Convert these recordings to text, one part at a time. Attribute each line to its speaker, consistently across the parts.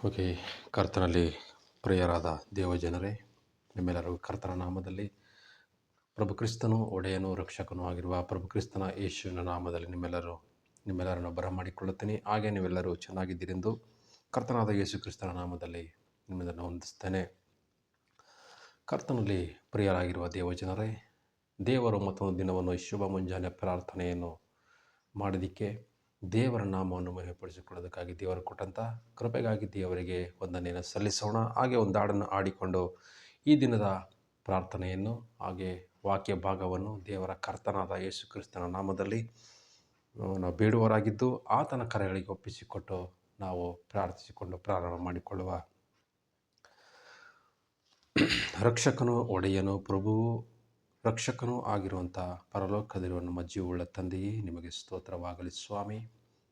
Speaker 1: Okay. ಕರ್ತನಲ್ಲಿ ಪ್ರಿಯರಾದ ದೇವಜನರೇ, ನಿಮ್ಮೆಲ್ಲರಿಗೂ ಕರ್ತನ ನಾಮದಲ್ಲಿ ಪ್ರಭು ಕ್ರಿಸ್ತನು ಒಡೆಯನು ರಕ್ಷಕನೂ ಆಗಿರುವ ಪ್ರಭು ಕ್ರಿಸ್ತನ ಯೇಸುವಿನ ನಾಮದಲ್ಲಿ ನಿಮ್ಮೆಲ್ಲರನ್ನು ಬರಮಾಡಿಕೊಳ್ಳುತ್ತೀನಿ. ಹಾಗೆ ನೀವೆಲ್ಲರೂ ಚೆನ್ನಾಗಿದ್ದೀರೆಂದು ಕರ್ತನಾದ ಯೇಸು ಕ್ರಿಸ್ತನ ನಾಮದಲ್ಲಿ ನಿಮ್ಮನ್ನು ಹೊಂದಿಸ್ತೇನೆ. ಕರ್ತನಲ್ಲಿ ಪ್ರಿಯರಾಗಿರುವ ದೇವಜನರೇ, ದೇವರು ಮತ್ತೊಂದು ದಿನವನ್ನು ಶುಭ ಮುಂಜಾನೆ ಪ್ರಾರ್ಥನೆಯನ್ನು ಮಾಡೋದಕ್ಕೆ, ದೇವರ ನಾಮವನ್ನು ಮಹಿಮೆಪಡಿಸಿಕೊಳ್ಳೋದಕ್ಕಾಗಿ ದೇವರು ಕೊಟ್ಟಂಥ ಕೃಪೆಗಾಗಿ ದೇವರಿಗೆ ವಂದನೆಯನ್ನು ಸಲ್ಲಿಸೋಣ. ಹಾಗೆ ಒಂದು ಹಾಡನ್ನು ಆಡಿಕೊಂಡು ಈ ದಿನದ ಪ್ರಾರ್ಥನೆಯನ್ನು ಹಾಗೆ ವಾಕ್ಯ ಭಾಗವನ್ನು ದೇವರ ಕರ್ತನಾದ ಯೇಸು ಕ್ರಿಸ್ತನ ನಾಮದಲ್ಲಿ ನಾವು ಬೇಡುವರಾಗಿದ್ದು ಆತನ ಕರೆಗಳಿಗೆ ಒಪ್ಪಿಸಿಕೊಟ್ಟು ನಾವು ಪ್ರಾರ್ಥಿಸಿಕೊಂಡು ಪ್ರಾರಂಭ ಮಾಡಿಕೊಳ್ಳುವ. ರಕ್ಷಕನು, ಒಡೆಯನು, ಪ್ರಭುವು, ರಕ್ಷಕನೂ ಆಗಿರುವಂಥ ಪರಲೋಕದಲ್ಲಿರುವ ನಮ್ಮ ಜೀವವುಳ್ಳ ತಂದೆಯೇ, ನಿಮಗೆ ಸ್ತೋತ್ರವಾಗಲಿ ಸ್ವಾಮಿ.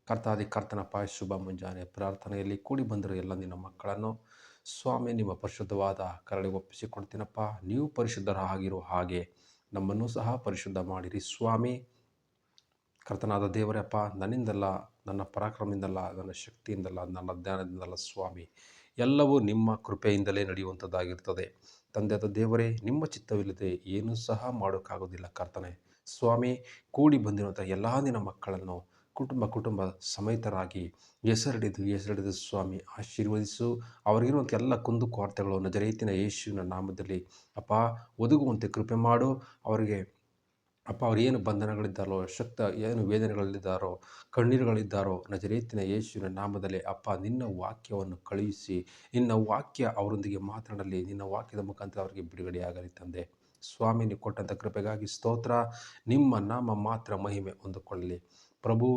Speaker 1: ಕರ್ತನ ಶುಭ ಮುಂಜಾನೆ ಪ್ರಾರ್ಥನೆಯಲ್ಲಿ ಕೂಡಿ ಬಂದಿರೋ ಎಲ್ಲ ನಿನ್ನ ಮಕ್ಕಳನ್ನು ಸ್ವಾಮಿ ನಿಮ್ಮ ಪರಿಶುದ್ಧವಾದ ಕರಳಿಗೆ ಒಪ್ಪಿಸಿಕೊಡ್ತೀನಪ್ಪ. ನೀವು ಪರಿಶುದ್ಧರಾಗಿರೋ ಹಾಗೆ ನಮ್ಮನ್ನು ಸಹ ಪರಿಶುದ್ಧ ಮಾಡಿರಿ ಸ್ವಾಮಿ. ಕರ್ತನಾದ ದೇವರಪ್ಪ, ನನ್ನಿಂದಲ್ಲ, ನನ್ನ ಪರಾಕ್ರಮದಿಂದಲ್ಲ, ನನ್ನ ಶಕ್ತಿಯಿಂದಲ್ಲ, ನನ್ನ ಜ್ಞಾನದಿಂದಲ್ಲ ಸ್ವಾಮಿ, ಎಲ್ಲವೂ ನಿಮ್ಮ ಕೃಪೆಯಿಂದಲೇ ನಡೆಯುವಂಥದ್ದಾಗಿರ್ತದೆ. ತಂದೆಯಾದ ದೇವರೇ, ನಿಮ್ಮ ಚಿತ್ತವಿಲ್ಲದೆ ಏನೂ ಸಹ ಮಾಡೋಕ್ಕಾಗೋದಿಲ್ಲ ಕರ್ತನೆ. ಸ್ವಾಮಿ, ಕೂಡಿ ಬಂದಿರುವಂಥ ಎಲ್ಲ ನಿನ್ನ ಮಕ್ಕಳನ್ನು ಕುಟುಂಬ ಸಮೇತರಾಗಿ ಹೆಸರಿಡಿದು ಸ್ವಾಮಿ ಆಶೀರ್ವದಿಸು. ಅವರಿಗಿರುವಂಥ ಎಲ್ಲ ಕುಂದು ಕೊರತೆಗಳು ನಜರೇತಿನ ಯೇಸುವಿನ ನಾಮದಲ್ಲಿ ಅಪ್ಪ ಒದಗುವಂತೆ ಕೃಪೆ ಮಾಡು. ಅವರಿಗೆ ಅಪ್ಪ, ಅವ್ರು ಏನು ಬಂಧನಗಳಿದ್ದಾರೋ, ಏನು ವೇದನೆಗಳಲ್ಲಿದ್ದಾರೋ, ಕಣ್ಣೀರುಗಳಿದ್ದಾರೋ, ನಜರೇತಿನ ಯೇಸುವಿನ ನಾಮದಲ್ಲಿ ಅಪ್ಪ ನಿನ್ನ ವಾಕ್ಯವನ್ನು ಕಳುಹಿಸಿ, ನಿನ್ನ ವಾಕ್ಯ ಅವರೊಂದಿಗೆ ಮಾತನಾಡಲಿ, ನಿನ್ನ ವಾಕ್ಯದ ಮುಖಾಂತರ ಅವರಿಗೆ ಬಿಡುಗಡೆಯಾಗಲಿ ತಂದೆ. ಸ್ವಾಮಿ, ನೀವು ಕೊಟ್ಟಂಥ ಕೃಪೆಗಾಗಿ ಸ್ತೋತ್ರ. ನಿಮ್ಮ ನಾಮ ಮಾತ್ರ ಮಹಿಮೆ ಹೊಂದಿಕೊಳ್ಳಲಿ. ಪ್ರಭು,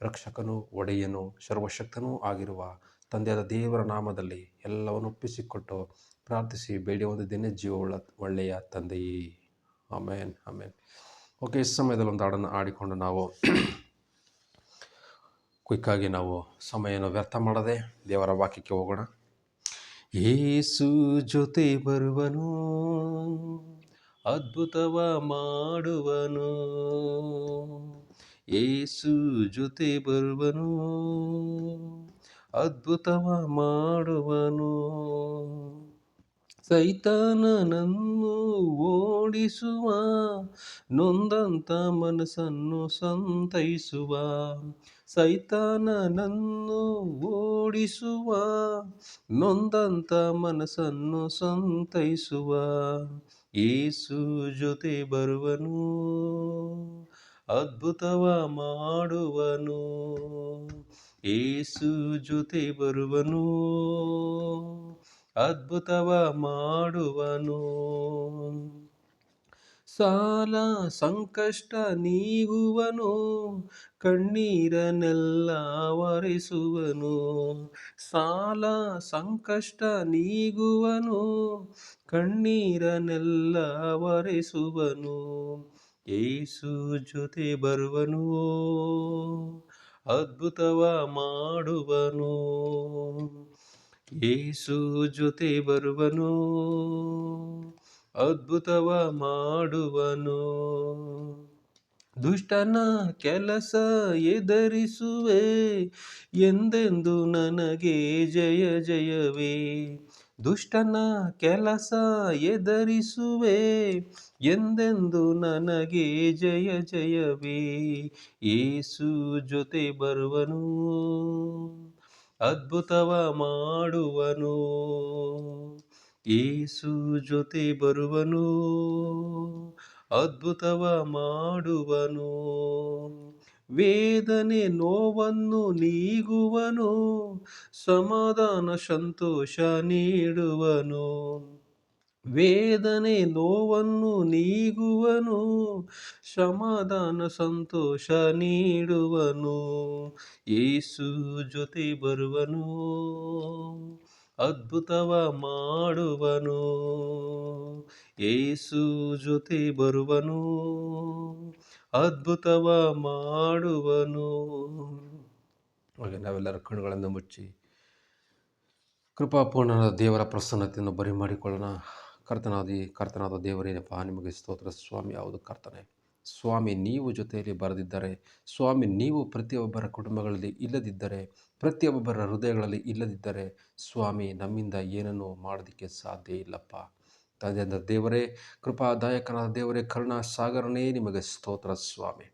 Speaker 1: ರಕ್ಷಕನು, ಒಡೆಯನು, ಸರ್ವಶಕ್ತನೂ ಆಗಿರುವ ತಂದೆಯಾದ ದೇವರ ನಾಮದಲ್ಲಿ ಎಲ್ಲವನ್ನು ಒಪ್ಪಿಸಿಕೊಟ್ಟು ಪ್ರಾರ್ಥಿಸಿ ಬೇಡಿ ಹೊಂದಿದ್ದೇನೆ ಜೀವವುಳ್ಳ ಒಳ್ಳೆಯ ತಂದೆಯೇ. ಆಮೇನ್, ಆಮೇನ್. ಓಕೆ, ಈ ಸಮಯದಲ್ಲಿ ಒಂದು ಹಾಡನ್ನು ಆಡಿಕೊಂಡು ನಾವು ಕ್ವಿಕ್ಕಾಗಿ ನಾವು ಸಮಯವನ್ನು ವ್ಯರ್ಥ ಮಾಡದೆ ದೇವರ ವಾಕ್ಯಕ್ಕೆ ಹೋಗೋಣ. ಯೇಸು ಜೊತೆ ಬರುವನು, ಅದ್ಭುತವ ಮಾಡುವನು. ಯೇಸು ಜೊತೆ ಬರುವನು, ಅದ್ಭುತವ ಮಾಡುವನು. ಸೈತಾನನನ್ನು ಓಡಿಸುವ, ನೊಂದಂತ ಮನಸ್ಸನ್ನು ಸಂತೈಸುವ. ಸೈತಾನನನ್ನು ಓಡಿಸುವ, ನೊಂದಂತ ಮನಸ್ಸನ್ನು ಸಂತೈಸುವ. ಯೇಸು ಜೊತೆ ಬರುವನು, ಅದ್ಭುತವ ಮಾಡುವನು. ಯೇಸು ಜೊತೆ ಬರುವನು, ಅದ್ಭುತವ ಮಾಡುವನು. ಸಾಲ ಸಂಕಷ್ಟ ನೀಗುವನು, ಕಣ್ಣೀರನ್ನೆಲ್ಲ ಒರೆಸುವನು. ಸಾಲ ಸಂಕಷ್ಟ ನೀಗುವನು, ಕಣ್ಣೀರನ್ನೆಲ್ಲ ಒರೆಸುವನು. ಯೇಸು ಜೊತೆ ಬರುವನು, ಅದ್ಭುತವ ಮಾಡುವನು. ಯೇಸು ಜೊತೆ ಬರುವನು, ಅದ್ಭುತವ ಮಾಡುವನು. ದುಷ್ಟನ ಕೆಲಸ ಎದುರಿಸುವೆ, ಎಂದೆಂದು ನನಗೆ ಜಯ ಜಯವೇ. ದುಷ್ಟನ ಕೆಲಸ ಎದುರಿಸುವೆ, ಎಂದೆಂದು ನನಗೆ ಜಯ ಜಯವೇ. ಯೇಸು ಜೊತೆ ಬರುವನು, ಅದ್ಭುತವ ಮಾಡುವನು. ಯೇಸು ಜೊತೆ ಬರುವನು, ಅದ್ಭುತವ ಮಾಡುವನು. ವೇದನೆ ನೋವನ್ನು ನೀಗುವನು, ಸಮಾಧಾನ ಸಂತೋಷ ನೀಡುವನು. ವೇದನೆ ನೋವನ್ನು ನೀಗುವನು, ಸಮಾಧಾನ ಸಂತೋಷ ನೀಡುವನು. ಯೇಸು ಜೊತೆ ಬರುವನು, ಅದ್ಭುತವ ಮಾಡುವನು. ಯೇಸು ಜೊತೆ ಬರುವನು, ಅದ್ಭುತವ ಮಾಡುವನು. ಹಾಗೆ ನಾವೆಲ್ಲರ ಕಣ್ಣುಗಳನ್ನು ಮುಚ್ಚಿ ಕೃಪಾಪೂರ್ಣನಾದ ದೇವರ ಪ್ರಸನ್ನತೆಯನ್ನು ಬರಿ ಮಾಡಿಕೊಳ್ಳೋಣ. ಕರ್ತನಾದ ದೇವರೇನಪ್ಪ, ನಿಮಗೆ ಸ್ತೋತ್ರ ಸ್ವಾಮಿ. ಯಾವುದು ಕರ್ತನೆ ಸ್ವಾಮಿ, ನೀವು ಜೊತೆಯಲ್ಲಿ ಬರದಿದ್ದರೆ, ಸ್ವಾಮಿ ನೀವು ಪ್ರತಿಯೊಬ್ಬರ ಕುಟುಂಬಗಳಲ್ಲಿ ಇಲ್ಲದಿದ್ದರೆ, ಪ್ರತಿಯೊಬ್ಬರ ಹೃದಯಗಳಲ್ಲಿ ಇಲ್ಲದಿದ್ದರೆ ಸ್ವಾಮಿ ನಮ್ಮಿಂದ ಏನನ್ನೂ ಮಾಡೋದಕ್ಕೆ ಸಾಧ್ಯ ಇಲ್ಲಪ್ಪ. ತಂದೆಯಾದ ದೇವರೇ, ಕೃಪಾದಾಯಕನಾದ ದೇವರೇ, ಕರುಣಾ ಸಾಗರನೇ, ನಿಮಗೆ ಸ್ತೋತ್ರ ಸ್ವಾಮಿ.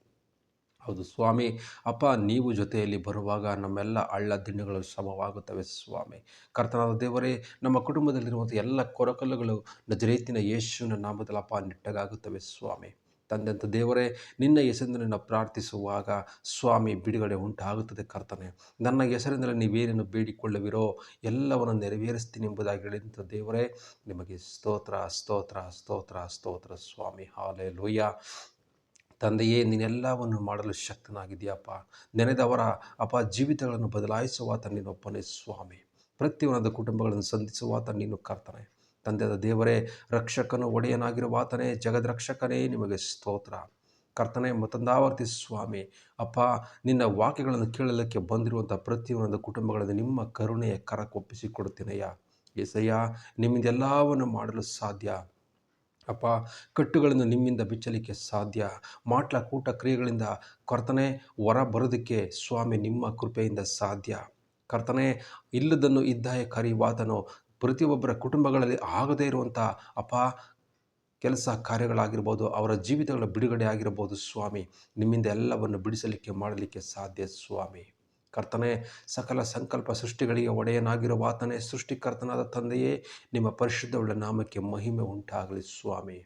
Speaker 1: ಹೌದು ಸ್ವಾಮಿ, ಅಪ್ಪ ನೀವು ಜೊತೆಯಲ್ಲಿ ಬರುವಾಗ ನಮ್ಮೆಲ್ಲ ಹಳ್ಳ ದಿಣ್ಣೆಗಳು ಸಮವಾಗುತ್ತವೆ ಸ್ವಾಮಿ. ಕರ್ತನಾದ ದೇವರೇ, ನಮ್ಮ ಕುಟುಂಬದಲ್ಲಿರುವಂಥ ಎಲ್ಲ ಕೊರಕಲ್ಲುಗಳು ನಜರೇತಿನ ಯೇಸುವಿನ ನಾಮದಲ್ಲಿ ಅಪ್ಪ ನೆಟ್ಟಗಾಗುತ್ತವೆ ಸ್ವಾಮಿ. ತಂದೆಂತ ದೇವರೇ, ನಿನ್ನ ಹೆಸರಿನಿಂದ ಪ್ರಾರ್ಥಿಸುವಾಗ ಸ್ವಾಮಿ ಬಿಡುಗಡೆ ಉಂಟಾಗುತ್ತದೆ ಕರ್ತನೆ. ನನ್ನ ಹೆಸರಿನಲ್ಲಿ ನೀವೇನೇನು ಬೇಡಿಕೊಳ್ಳುವಿರೋ ಎಲ್ಲವನ್ನು ನೆರವೇರಿಸ್ತೀನಿ ಎಂಬುದಾಗಿ ಹೇಳಿದಂಥ ದೇವರೇ, ನಿಮಗೆ ಸ್ತೋತ್ರ ಸ್ತೋತ್ರ ಸ್ತೋತ್ರ ಸ್ತೋತ್ರ ಸ್ವಾಮಿ. ಹಾಲೆಲೂಯಾ. ತಂದೆಯೇ, ನೀನೆಲ್ಲವನ್ನು ಮಾಡಲು ಶಕ್ತನಾಗಿದೆಯಪ್ಪ. ನೆನೆದವರ ಜೀವಿತಗಳನ್ನು ಬದಲಾಯಿಸುವಾತ ನೀನೊಬ್ಬನೇ ಸ್ವಾಮಿ. ಪ್ರತಿಯೊಂದು ಕುಟುಂಬಗಳನ್ನು ಸಂಧಿಸುವಾತ ನೀನು ಕರ್ತನೆ. ತಂದೆಯಾದ ದೇವರೇ, ರಕ್ಷಕನು ಒಡೆಯನಾಗಿರುವಾತನೇ, ಜಗದ್ರಕ್ಷಕನೇ, ನಿಮಗೆ ಸ್ತೋತ್ರ ಕರ್ತನೆ. ಮತ್ತೊಂದಾವರ್ತಿ ಸ್ವಾಮಿ ಅಪ್ಪ, ನಿನ್ನ ವಾಕ್ಯಗಳನ್ನು ಕೇಳಲಿಕ್ಕೆ ಬಂದಿರುವಂಥ ಪ್ರತಿಯೊಂದು ಕುಟುಂಬಗಳನ್ನು ನಿಮ್ಮ ಕರುಣೆಯ ಕರಕ್ಕೊಪ್ಪಿಸಿಕೊಡುತ್ತೀನಯ್ಯ. ಏಸಯ್ಯ, ನಿಮ್ಮಿಂದ ಎಲ್ಲವನ್ನು ಮಾಡಲು ಸಾಧ್ಯ ಅಪ್ಪ. ಕಟ್ಟುಗಳನ್ನು ನಿಮ್ಮಿಂದ ಬಿಚ್ಚಲಿಕ್ಕೆ ಸಾಧ್ಯ. ಮಾಟ್ಲ ಕೂಟ ಕ್ರಿಯೆಗಳಿಂದ ಕರ್ತನೆ ಹೊರ ಬರೋದಕ್ಕೆ ಸ್ವಾಮಿ ನಿಮ್ಮ ಕೃಪೆಯಿಂದ ಸಾಧ್ಯ ಕರ್ತನೆ. ಇಲ್ಲದನ್ನು ಇದ್ದಾಯ ಕರೆಯುವಾತನು ಪ್ರತಿಯೊಬ್ಬರ ಕುಟುಂಬಗಳಲ್ಲಿ ಆಗದೇ ಇರುವಂಥ ಅಪ್ಪ ಕೆಲಸ ಕಾರ್ಯಗಳಾಗಿರ್ಬೋದು, ಅವರ ಜೀವಿತಗಳ ಬಿಡುಗಡೆ ಆಗಿರ್ಬೋದು ಸ್ವಾಮಿ, ನಿಮ್ಮಿಂದ ಎಲ್ಲವನ್ನು ಬಿಡಿಸಲಿಕ್ಕೆ ಮಾಡಲಿಕ್ಕೆ ಸಾಧ್ಯ ಸ್ವಾಮಿ. ಕರ್ತನೆ, ಸಕಲ ಸಂಕಲ್ಪ ಸೃಷ್ಟಿಗಳಿಗೆ ಒಡೆಯನಾಗಿರುವಾತನೇ, ಸೃಷ್ಟಿಕರ್ತನಾದ ತಂದೆಯೇ, ನಿಮ್ಮ ಪರಿಶುದ್ಧವುಳ್ಳ ನಾಮಕ್ಕೆ ಮಹಿಮೆ ಉಂಟಾಗಲಿ ಸ್ವಾಮಿ.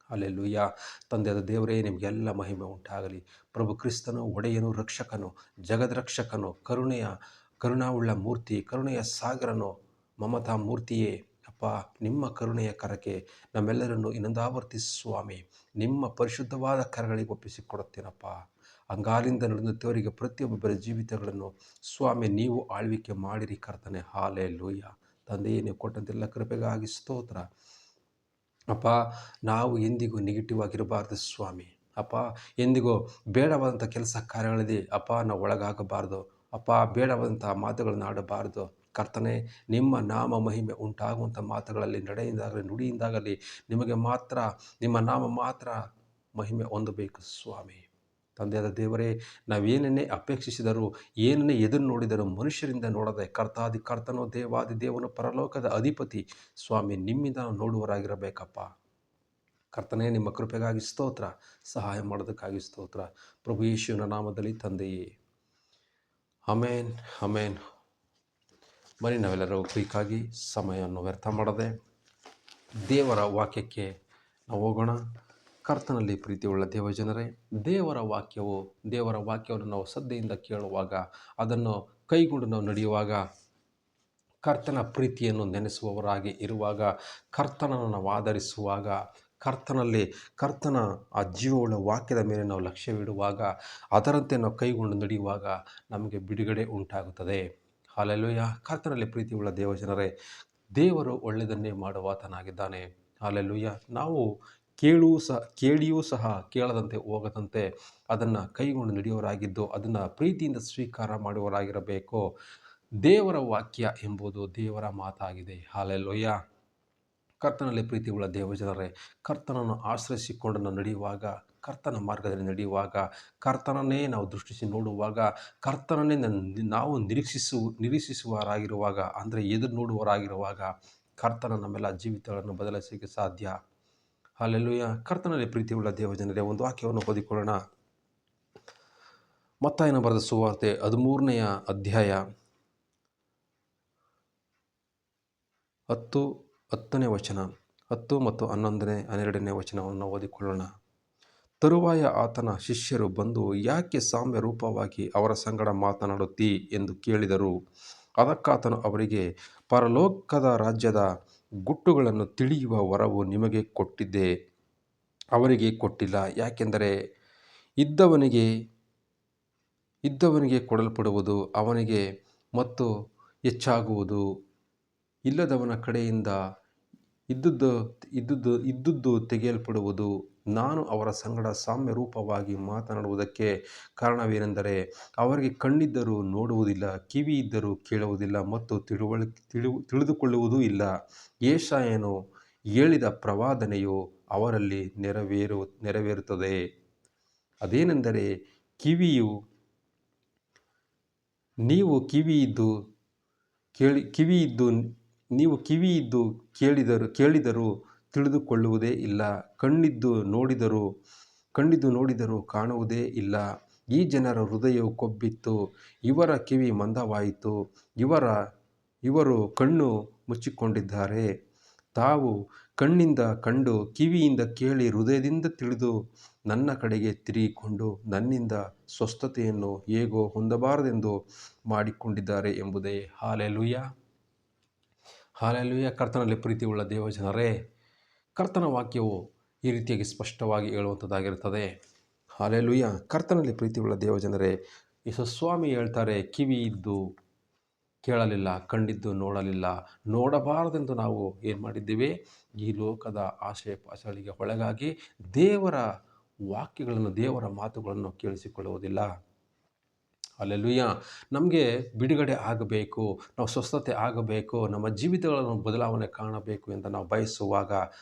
Speaker 1: ಅಲ್ಲೆಲೂಯ್ಯ. ತಂದೆಯಾದ ದೇವರೇ, ನಿಮಗೆಲ್ಲ ಮಹಿಮೆ ಉಂಟಾಗಲಿ. ಪ್ರಭು ಕ್ರಿಸ್ತನು ಒಡೆಯನು, ರಕ್ಷಕನು, ಜಗದ್ರಕ್ಷಕನು, ಕರುಣಾವುಳ್ಳ ಮೂರ್ತಿ, ಕರುಣೆಯ ಸಾಗರನು, ಮಮತಾ ಮೂರ್ತಿಯೇ ಅಪ್ಪ, ನಿಮ್ಮ ಕರುಣೆಯ ಕರಕ್ಕೆ ನಮ್ಮೆಲ್ಲರನ್ನು ಇನ್ನೊಂದಾವರ್ತಿ ಸ್ವಾಮಿ ನಿಮ್ಮ ಪರಿಶುದ್ಧವಾದ ಕರಗಳಿಗೆ ಒಪ್ಪಿಸಿಕೊಡುತ್ತೇನಪ್ಪ. ಅಂಗಾಲಿಂದ ನಡೆದಂಥವರಿಗೆ ಪ್ರತಿಯೊಬ್ಬರ ಜೀವಿತಗಳನ್ನು ಸ್ವಾಮಿ ನೀವು ಆಳ್ವಿಕೆ ಮಾಡಿರಿ ಕರ್ತನೆ. ಹಾಲೆಲೂಯ್ಯ. ತಂದೆಯೇ, ನೀವು ಕೊಟ್ಟಂತೆಲ್ಲ ಕೃಪೆಗಾಗಿ ಸ್ತೋತ್ರ ಅಪ್ಪ. ನಾವು ಎಂದಿಗೂ ನೆಗೆಟಿವ್ ಆಗಿರಬಾರ್ದು ಸ್ವಾಮಿ ಅಪ್ಪ. ಎಂದಿಗೂ ಬೇಡವಾದಂಥ ಕೆಲಸ ಕಾರ್ಯಗಳಲ್ಲಿ ಅಪ್ಪ ನಾವು ಒಳಗಾಗಬಾರ್ದು ಅಪ್ಪ. ಬೇಡವಾದಂಥ ಮಾತುಗಳನ್ನು ಆಡಬಾರ್ದು ಕರ್ತನೆ. ನಿಮ್ಮ ನಾಮ ಮಹಿಮೆ ಉಂಟಾಗುವಂಥ ಮಾತುಗಳಲ್ಲಿ ನಡೆಯಿಂದಾಗಲಿ ನುಡಿಯಿಂದಾಗಲಿ ನಿಮಗೆ ಮಾತ್ರ, ನಿಮ್ಮ ನಾಮ ಮಾತ್ರ ಮಹಿಮೆ ಹೊಂದಬೇಕು ಸ್ವಾಮಿ. ತಂದೆಯಾದ ದೇವರೇ, ನಾವೇನನ್ನೇ ಅಪೇಕ್ಷಿಸಿದರೂ, ಏನನ್ನೇ ಎದುರು ನೋಡಿದರೂ ಮನುಷ್ಯರಿಂದ ನೋಡದೆ ಕರ್ತಾದಿ ಕರ್ತನೋ, ದೇವಾದಿ ದೇವನು, ಪರಲೋಕದ ಅಧಿಪತಿ ಸ್ವಾಮಿ ನಿಮ್ಮಿಂದ ನಾವು ನೋಡುವರಾಗಿರಬೇಕಪ್ಪ. ಕರ್ತನೇ, ನಿಮ್ಮ ಕೃಪೆಗಾಗಿ ಸ್ತೋತ್ರ, ಸಹಾಯ ಮಾಡೋದಕ್ಕಾಗಿ ಸ್ತೋತ್ರ. ಪ್ರಭು ಯೇಸುವಿನ ನಾಮದಲ್ಲಿ ತಂದೆಯೇ, ಅಮೇನ್ ಅಮೇನ್. ಬನ್ನಿ ನಾವೆಲ್ಲರೂ ಕ್ವಿಕ್ಕಾಗಿ ಸಮಯವನ್ನು ವ್ಯರ್ಥ ಮಾಡದೆ ದೇವರ ವಾಕ್ಯಕ್ಕೆ ನಾವು ಹೋಗೋಣ. ಕರ್ತನಲ್ಲಿ ಪ್ರೀತಿಯುಳ್ಳ ದೇವಜನರೇ, ದೇವರ ವಾಕ್ಯವನ್ನು ನಾವು ಶ್ರದ್ಧೆಯಿಂದ ಕೇಳುವಾಗ, ಅದನ್ನು ಕೈಗೊಂಡು ನಾವು ನಡೆಯುವಾಗ, ಕರ್ತನ ಪ್ರೀತಿಯನ್ನು ನೆನೆಸುವವರಾಗಿ ಇರುವಾಗ, ಕರ್ತನನ್ನು ನಾವು ಆಧರಿಸುವಾಗ, ಕರ್ತನ ಆ ಜೀವವುಳ್ಳ ವಾಕ್ಯದ ಮೇಲೆ ನಾವು ಲಕ್ಷ್ಯವಿಡುವಾಗ, ಅದರಂತೆ ನಾವು ಕೈಗೊಂಡು ನಡೆಯುವಾಗ ನಮಗೆ ಬಿಡುಗಡೆ ಉಂಟಾಗುತ್ತದೆ. ಹಾಲೆಲೂಯ. ಕರ್ತನಲ್ಲಿ ಪ್ರೀತಿಯುಳ್ಳ ದೇವಜನರೇ, ದೇವರು ಒಳ್ಳೆಯದನ್ನೇ ಮಾಡುವಾತನಾಗಿದ್ದಾನೆ. ಹಾಲೆಲೂಯ. ನಾವು ಕೇಳಿಯೂ ಸಹ ಕೇಳದಂತೆ ಹೋಗದಂತೆ ಅದನ್ನು ಕೈಗೊಂಡು ನಡೆಯುವವರಾಗಿದ್ದು, ಅದನ್ನು ಪ್ರೀತಿಯಿಂದ ಸ್ವೀಕಾರ ಮಾಡುವವರಾಗಿರಬೇಕು. ದೇವರ ವಾಕ್ಯ ಎಂಬುದು ದೇವರ ಮಾತಾಗಿದೆ. ಹಾಲೆಲೂಯ. ಕರ್ತನಲ್ಲಿ ಪ್ರೀತಿಯುಳ್ಳ ದೇವಜನರೇ, ಕರ್ತನನ್ನು ಆಶ್ರಯಿಸಿಕೊಂಡು ನಾವು ನಡೆಯುವಾಗ, ಕರ್ತನ ಮಾರ್ಗದಲ್ಲಿ ನಡೆಯುವಾಗ, ಕರ್ತನನ್ನೇ ನಾವು ದೃಷ್ಟಿಸಿ ನೋಡುವಾಗ, ಕರ್ತನನ್ನೇ ನಾವು ನಿರೀಕ್ಷಿಸುವವರಾಗಿರುವಾಗ, ಅಂದರೆ ಎದುರು ನೋಡುವವರಾಗಿರುವಾಗ, ಕರ್ತನ ನಮ್ಮೆಲ್ಲ ಜೀವಿತಗಳನ್ನು ಬದಲಾಯಿಸಲಿಕ್ಕೆ ಸಾಧ್ಯ. ಹಾಲೆಲೂಯ. ಕರ್ತನಲ್ಲಿ ಪ್ರೀತಿಯುಳ್ಳ ದೇವಜನರೇ, ಒಂದು ವಾಕ್ಯವನ್ನು ಓದಿಕೊಳ್ಳೋಣ. ಮತ್ತಾಯನ ಬರೆದ ಸುವಾರ್ತೆ 13ನೇ ಅಧ್ಯಾಯ 10ನೇ ವಚನ, 10 ಮತ್ತು 12ನೇ ವಚನವನ್ನು ಓದಿಕೊಳ್ಳೋಣ. ತರುವಾಯ ಆತನ ಶಿಷ್ಯರು ಬಂದು, ಯಾಕೆ ಸಾಮ್ಯ ರೂಪವಾಗಿ ಅವರ ಸಂಗಡ ಮಾತನಾಡುತ್ತೀ ಎಂದು ಕೇಳಿದರು. ಅದಕ್ಕಾತನು ಅವರಿಗೆ, ಪರಲೋಕದ ರಾಜ್ಯದ ಗುಟ್ಟುಗಳನ್ನು ತಿಳಿಯುವ ವರವು ನಿಮಗೆ ಕೊಟ್ಟಿದ್ದೆ, ಅವರಿಗೆ ಕೊಟ್ಟಿಲ್ಲ. ಯಾಕೆಂದರೆ ಇದ್ದವನಿಗೆ ಕೊಡಲ್ಪಡುವುದು, ಅವನಿಗೆ ಮತ್ತು ಹೆಚ್ಚಾಗುವುದು, ಇಲ್ಲದವನ ಕಡೆಯಿಂದ ಇದ್ದುದು ತೆಗೆಯಲ್ಪಡುವುದು. ನಾನು ಅವರ ಸಂಗಡ ಸಾಮ್ಯ ರೂಪವಾಗಿ ಮಾತನಾಡುವುದಕ್ಕೆ ಕಾರಣವೇನೆಂದರೆ, ಅವರಿಗೆ ಕಣ್ಣಿದ್ದರೂ ನೋಡುವುದಿಲ್ಲ, ಕಿವಿ ಇದ್ದರೂ ಕೇಳುವುದಿಲ್ಲ ಮತ್ತು ತಿಳಿದುಕೊಳ್ಳುವುದೂ ಇಲ್ಲ. ಯೆಶಾಯನು ಹೇಳಿದ ಪ್ರವಾದನೆಯು ಅವರಲ್ಲಿ ನೆರವೇರುತ್ತದೆ. ಅದೇನೆಂದರೆ, ನೀವು ಕಿವಿಯಿದ್ದು ಕಿವಿಯಿದ್ದು ನೀವು ಕಿವಿಯಿದ್ದು ಕೇಳಿದರೂ ತಿಳಿದುಕೊಳ್ಳುವುದೇ ಇಲ್ಲ, ಕಣ್ಣಿದ್ದು ನೋಡಿದರೂ ಕಾಣುವುದೇ ಇಲ್ಲ. ಈ ಜನರ ಹೃದಯವು ಕೊಬ್ಬಿತ್ತು, ಇವರ ಕಿವಿ ಮಂದವಾಯಿತು, ಇವರು ಕಣ್ಣು ಮುಚ್ಚಿಕೊಂಡಿದ್ದಾರೆ. ತಾವು ಕಣ್ಣಿಂದ ಕಂಡು ಕಿವಿಯಿಂದ ಕೇಳಿ ಹೃದಯದಿಂದ ತಿಳಿದು ನನ್ನ ಕಡೆಗೆ ತಿರುಗಿಕೊಂಡು ನನ್ನಿಂದ ಸ್ವಸ್ಥತೆಯನ್ನು ಹೇಗೋ ಹೊಂದಬಾರದೆಂದು ಮಾಡಿಕೊಂಡಿದ್ದಾರೆ ಎಂಬುದೇ. Hallelujah, hallelujah. ಕರ್ತನಲ್ಲಿ ಪ್ರೀತಿಯುಳ್ಳ ದೇವಜನರೇ, ಕರ್ತನ ವಾಕ್ಯವು ಈ ರೀತಿಯಾಗಿ ಸ್ಪಷ್ಟವಾಗಿ ಹೇಳುವಂಥದ್ದಾಗಿರುತ್ತದೆ. ಹಾಲೆಲೂಯ. ಕರ್ತನಲ್ಲಿ ಪ್ರೀತಿಯುಳ್ಳ ದೇವಜನರೇ, ಯೇಸುಸ್ವಾಮಿ ಹೇಳ್ತಾರೆ, ಕಿವಿ ಇದ್ದು ಕೇಳಲಿಲ್ಲ, ಕಣ್ಣಿದ್ದು ನೋಡಲಿಲ್ಲ. ನೋಡಬಾರದೆಂದು ನಾವು ಏನು ಮಾಡಿದ್ದೀವಿ? ಈ ಲೋಕದ ಆಸೆ ಪಾಸಗಳಿಗೆ ಒಳಗಾಗಿ ದೇವರ ವಾಕ್ಯಗಳನ್ನು, ದೇವರ ಮಾತುಗಳನ್ನು ಕೇಳಿಸಿಕೊಳ್ಳುವುದಿಲ್ಲ. ಅಲ್ಲೆಲೂಯ್ಯ. ನಮಗೆ ಬಿಡುಗಡೆ ಆಗಬೇಕು, ನಾವು ಸ್ವಸ್ಥತೆ ಆಗಬೇಕು, ನಮ್ಮ ಜೀವಿತಗಳನ್ನು ಬದಲಾವಣೆ ಕಾಣಬೇಕು ಎಂದು ನಾವು ಬಯಸುವಾಗ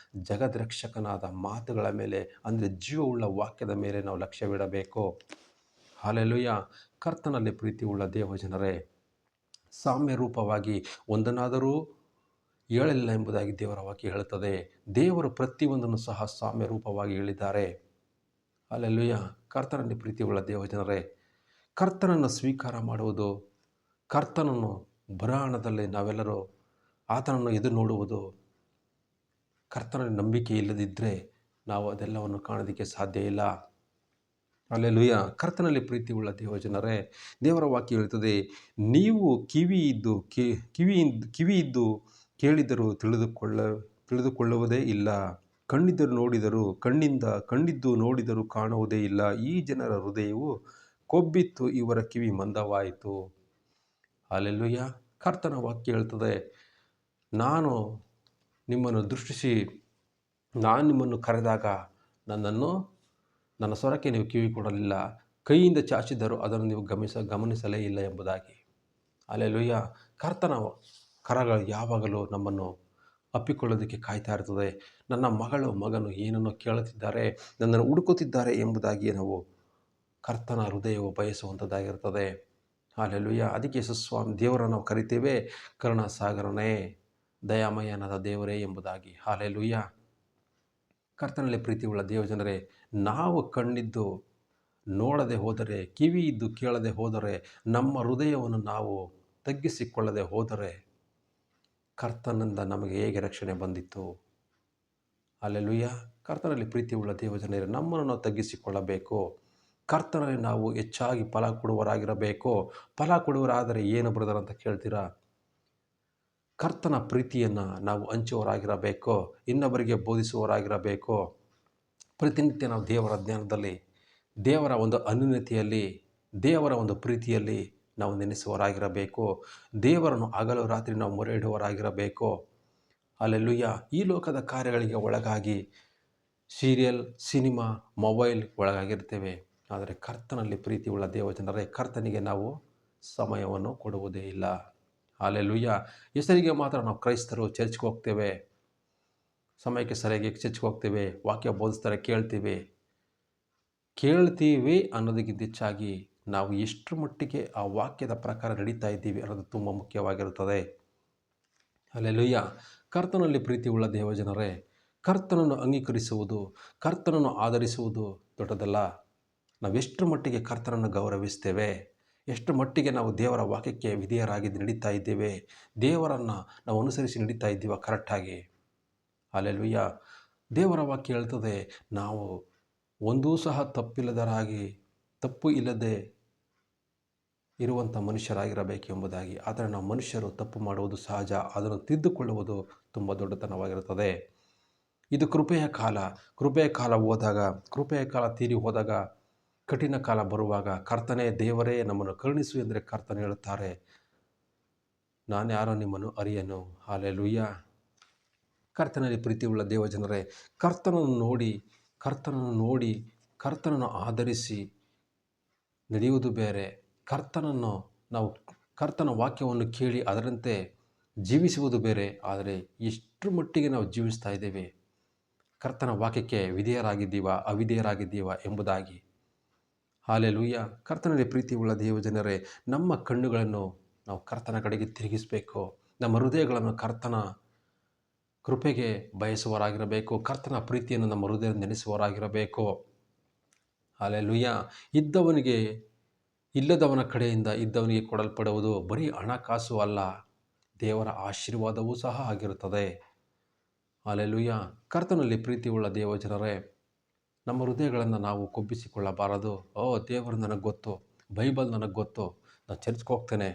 Speaker 1: ಜಗದ್ರಕ್ಷಕನಾದ ಮಾತುಗಳ ಮೇಲೆ, ಅಂದರೆ ಜೀವವುಳ್ಳ ವಾಕ್ಯದ ಮೇಲೆ ನಾವು ಲಕ್ಷ್ಯವಿಡಬೇಕು. ಅಲ್ಲೆಲೂಯ್ಯ. ಕರ್ತನಲ್ಲಿ ಪ್ರೀತಿಯುಳ್ಳ ದೇವಜನರೇ, ಸಾಮ್ಯ ರೂಪವಾಗಿ ಒಂದನ್ನಾದರೂ ಹೇಳಲಿಲ್ಲ ಎಂಬುದಾಗಿ ದೇವರ ವಾಕ್ಯ ಹೇಳುತ್ತದೆ. ದೇವರು ಪ್ರತಿಯೊಂದನ್ನು ಸಹ ಸಾಮ್ಯ ರೂಪವಾಗಿ ಹೇಳಿದ್ದಾರೆ. ಅಲ್ಲೆಲೂಯ್ಯ. ಕರ್ತನಲ್ಲಿ ಪ್ರೀತಿಯುಳ್ಳ ದೇವಜನರೇ, ಕರ್ತನನ್ನು ಸ್ವೀಕಾರ ಮಾಡುವುದು, ಕರ್ತನನ್ನು ಬರಹಣದಲ್ಲಿ ನಾವೆಲ್ಲರೂ ಆತನನ್ನು ಎದುರು ನೋಡುವುದು, ಕರ್ತನಲ್ಲಿ ನಂಬಿಕೆ ಇಲ್ಲದಿದ್ದರೆ ನಾವು ಅದೆಲ್ಲವನ್ನು ಕಾಣೋದಕ್ಕೆ ಸಾಧ್ಯ ಇಲ್ಲ. ಅಲ್ಲೆಲೂಯ್ಯ. ಕರ್ತನಲ್ಲಿ ಪ್ರೀತಿಯುಳ್ಳ ದೇವಜನರೇ, ದೇವರ ವಾಕ್ಯ ಹೇಳ್ತದೆ, ನೀವು ಕಿವಿಯಿದ್ದು ಕೇಳಿದರೂ ತಿಳಿದುಕೊಳ್ಳುವುದೇ ಇಲ್ಲ, ಕಣ್ಣಿದ್ದು ನೋಡಿದರೂ ಕಾಣುವುದೇ ಇಲ್ಲ. ಈ ಜನರ ಹೃದಯವು ಕೊಬ್ಬಿತ್ತು, ಇವರ ಕಿವಿ ಮಂದವಾಯಿತು. ಅಲ್ಲೆಲೂಯ್ಯ. ಕರ್ತನ ವಾಕ್ಯ ಹೇಳ್ತದೆ, ನಾನು ನಿಮ್ಮನ್ನು ಕರೆದಾಗ ನನ್ನ ಸ್ವರಕ್ಕೆ ನೀವು ಕಿವಿ ಕೊಡಲಿಲ್ಲ, ಕೈಯಿಂದ ಚಾಚಿದರೂ ಅದನ್ನು ನೀವು ಗಮನಿಸಲೇ ಇಲ್ಲ ಎಂಬುದಾಗಿ. ಅಲ್ಲೆಲೂಯ್ಯ. ಕರ್ತನ ಕರಗಳು ಯಾವಾಗಲೂ ನಮ್ಮನ್ನು ಅಪ್ಪಿಕೊಳ್ಳೋದಕ್ಕೆ ಕಾಯ್ತಾ ಇರ್ತದೆ. ನನ್ನ ಮಗನು ಏನನ್ನು ಕೇಳುತ್ತಿದ್ದಾರೆ, ನನ್ನನ್ನು ಹುಡುಕುತ್ತಿದ್ದಾರೆ ಎಂಬುದಾಗಿ ನಾವು ಕರ್ತನ ಹೃದಯವು ಬಯಸುವಂಥದ್ದಾಗಿರ್ತದೆ. ಅಲ್ಲೆಲೂಯ್ಯ. ಅದಕ್ಕೆ ಯೇಸುಸ್ವಾಮಿ ದೇವರನ್ನು ನಾವು ಕರಿತೇವೆ, ಕರುಣಾಸಾಗರನೇ, ದಯಾಮಯನಾದ ದೇವರೇ ಎಂಬುದಾಗಿ. ಅಲ್ಲೆಲೂಯ್ಯ. ಕರ್ತನಲ್ಲಿ ಪ್ರೀತಿಯುಳ್ಳ ದೇವಜನರೇ, ನಾವು ಕಣ್ಣಿದ್ದು ನೋಡದೆ ಹೋದರೆ, ಕಿವಿಯಿದ್ದು ಕೇಳದೆ ಹೋದರೆ, ನಮ್ಮ ಹೃದಯವನ್ನು ನಾವು ತಗ್ಗಿಸಿಕೊಳ್ಳದೆ ಹೋದರೆ ಕರ್ತನಿಂದ ನಮಗೆ ಹೇಗೆ ರಕ್ಷಣೆ ಬಂದಿತ್ತು? ಅಲ್ಲೆಲೂಯ್ಯ. ಕರ್ತನಲ್ಲಿ ಪ್ರೀತಿಯುಳ್ಳ ದೇವಜನರೇ, ನಮ್ಮನ್ನು ನಾವು ತಗ್ಗಿಸಿಕೊಳ್ಳಬೇಕು. ಕರ್ತನಲ್ಲಿ ನಾವು ಹೆಚ್ಚಾಗಿ ಫಲ ಕೊಡುವರಾಗಿರಬೇಕು. ಫಲ ಕೊಡುವರಾದರೆ ಏನು ಬ್ರದರ್ ಅಂತ ಕೇಳ್ತೀರಾ? ಕರ್ತನ ಪ್ರೀತಿಯನ್ನು ನಾವು ಹಂಚುವರಾಗಿರಬೇಕು, ಇನ್ನೊಬ್ಬರಿಗೆ ಬೋಧಿಸುವವರಾಗಿರಬೇಕು. ಪ್ರತಿನಿತ್ಯ ನಾವು ದೇವರ ಜ್ಞಾನದಲ್ಲಿ, ದೇವರ ಒಂದು ಅನ್ಯೋನ್ಯತೆಯಲ್ಲಿ, ದೇವರ ಒಂದು ಪ್ರೀತಿಯಲ್ಲಿ ನಾವು ನೆನೆಸುವವರಾಗಿರಬೇಕು. ದೇವರನ್ನು ಹಗಲು ರಾತ್ರಿ ನಾವು ಮೊರೆ ಇಡುವವರಾಗಿರಬೇಕು. ಅಲ್ಲೆಲೂಯ್ಯ. ಈ ಲೋಕದ ಕಾರ್ಯಗಳಿಗೆ ಒಳಗಾಗಿ ಸೀರಿಯಲ್, ಸಿನಿಮಾ, ಮೊಬೈಲ್ ಒಳಗಾಗಿರ್ತೇವೆ. ಆದರೆ ಕರ್ತನಲ್ಲಿ ಪ್ರೀತಿಯುಳ್ಳ ದೇವಜನರೇ, ಕರ್ತನಿಗೆ ನಾವು ಸಮಯವನ್ನು ಕೊಡುವುದೇ ಇಲ್ಲ. ಅಲ್ಲೆಲೂಯ್ಯ. ಹೆಸರಿಗೆ ಮಾತ್ರ ನಾವು ಕ್ರೈಸ್ತರು ಚರ್ಚ್ಗೆ ಹೋಗ್ತೇವೆ, ಸಮಯಕ್ಕೆ ಸರಿಯಾಗಿ ಚರ್ಚ್ಗೆ ಹೋಗ್ತೇವೆ, ವಾಕ್ಯ ಬೋಧಿಸ್ತಾರೆ ಕೇಳ್ತೀವಿ ಅನ್ನೋದಕ್ಕಿಂತ ಹೆಚ್ಚಾಗಿ ನಾವು ಎಷ್ಟು ಮಟ್ಟಿಗೆ ಆ ವಾಕ್ಯದ ಪ್ರಕಾರ ನಡೀತಾ ಇದ್ದೀವಿ ಅನ್ನೋದು ತುಂಬ ಮುಖ್ಯವಾಗಿರುತ್ತದೆ. ಅಲ್ಲೆಲೂಯ್ಯ. ಕರ್ತನಲ್ಲಿ ಪ್ರೀತಿಯುಳ್ಳ ದೇವಜನರೇ, ಕರ್ತನನ್ನು ಅಂಗೀಕರಿಸುವುದು, ಕರ್ತನನ್ನು ಆಧರಿಸುವುದು ದೊಡ್ಡದಲ್ಲ. ನಾವೆಷ್ಟು ಮಟ್ಟಿಗೆ ಕರ್ತನನ್ನು ಗೌರವಿಸ್ತೇವೆ, ಎಷ್ಟು ಮಟ್ಟಿಗೆ ನಾವು ದೇವರ ವಾಕ್ಯಕ್ಕೆ ವಿಧೇಯರಾಗಿ ನಡೀತಾ ಇದ್ದೇವೆ, ದೇವರನ್ನು ನಾವು ಅನುಸರಿಸಿ ನಡೀತಾ ಇದ್ದೀವ ಕರೆಕ್ಟಾಗಿ. ಅಲ್ಲೆಲೂಯ್ಯ. ದೇವರ ವಾಕ್ಯ ಹೇಳ್ತದೆ, ನಾವು ಒಂದೂ ಸಹ ತಪ್ಪು ಇಲ್ಲದೆ ಇರುವಂಥ ಮನುಷ್ಯರಾಗಿರಬೇಕು ಎಂಬುದಾಗಿ. ಆದರೆ ನಾವು ಮನುಷ್ಯರು ತಪ್ಪು ಮಾಡುವುದು ಸಹಜ, ಅದನ್ನು ತಿದ್ದುಕೊಳ್ಳುವುದು ತುಂಬ ದೊಡ್ಡತನವಾಗಿರುತ್ತದೆ. ಇದು ಕೃಪೆಯ ಕಾಲ ತೀರಿ ಹೋದಾಗ, ಕಠಿಣ ಕಾಲ ಬರುವಾಗ, ಕರ್ತನೇ ದೇವರೇ ನಮ್ಮನ್ನು ಕರುಣಿಸು ಎಂದರೆ ಕರ್ತನು ಹೇಳುತ್ತಾರೆ, ನಾನು ಯಾರೋ ನಿಮ್ಮನ್ನು ಅರಿಯನು. ಹಲ್ಲೆಲೂಯ್ಯ. ಕರ್ತನಲ್ಲಿ ಪ್ರೀತಿಯುಳ್ಳ ದೇವಜನರೇ, ಕರ್ತನನ್ನು ನೋಡಿ ಕರ್ತನನ್ನು ಆಧರಿಸಿ ನಡೆಯುವುದು ಬೇರೆ, ಕರ್ತನ ವಾಕ್ಯವನ್ನು ಕೇಳಿ ಅದರಂತೆ ಜೀವಿಸುವುದು ಬೇರೆ. ಆದರೆ ಎಷ್ಟು ಮಟ್ಟಿಗೆ ನಾವು ಜೀವಿಸ್ತಾ ಇದ್ದೇವೆ, ಕರ್ತನ ವಾಕ್ಯಕ್ಕೆ ವಿಧೇಯರಾಗಿದ್ದೀವ ಅವಿಧೇಯರಾಗಿದ್ದೀವ ಎಂಬುದಾಗಿ. ಹಾಲೆಲೂಯ್ಯ. ಕರ್ತನಲ್ಲಿ ಪ್ರೀತಿಯುಳ್ಳ ದೇವಜನರೇ, ನಮ್ಮ ಕಣ್ಣುಗಳನ್ನು ನಾವು ಕರ್ತನ ಕಡೆಗೆ ತಿರುಗಿಸಬೇಕು. ನಮ್ಮ ಹೃದಯಗಳನ್ನು ಕರ್ತನ ಕೃಪೆಗೆ ಬಯಸುವವರಾಗಿರಬೇಕು. ಕರ್ತನ ಪ್ರೀತಿಯನ್ನು ನಮ್ಮ ಹೃದಯ ನೆನೆಸುವವರಾಗಿರಬೇಕು. ಹಾಲೆಲೂಯ್ಯ. ಇದ್ದವನಿಗೆ ಇಲ್ಲದವನ ಕಡೆಯಿಂದ ಇದ್ದವನಿಗೆ ಕೊಡಲ್ಪಡುವುದು ಬರೀ ಹಣಕಾಸು ಅಲ್ಲ, ದೇವರ ಆಶೀರ್ವಾದವೂ ಸಹ ಆಗಿರುತ್ತದೆ. ಹಾಲೆಲೂಯ್ಯ. ಕರ್ತನಲ್ಲಿ ಪ್ರೀತಿಯುಳ್ಳ ದೇವಜನರೇ, ನಮ್ಮ ಹೃದಯಗಳನ್ನು ನಾವು ಕೊಬ್ಬಿಸಿಕೊಳ್ಳಬಾರದು. ದೇವರು ನನಗೆ ಗೊತ್ತು, ಬೈಬಲ್ ನನಗೆ ಗೊತ್ತು, ನಾನು ಚರ್ಚ್ಗೆ ಹೋಗ್ತೇನೆ,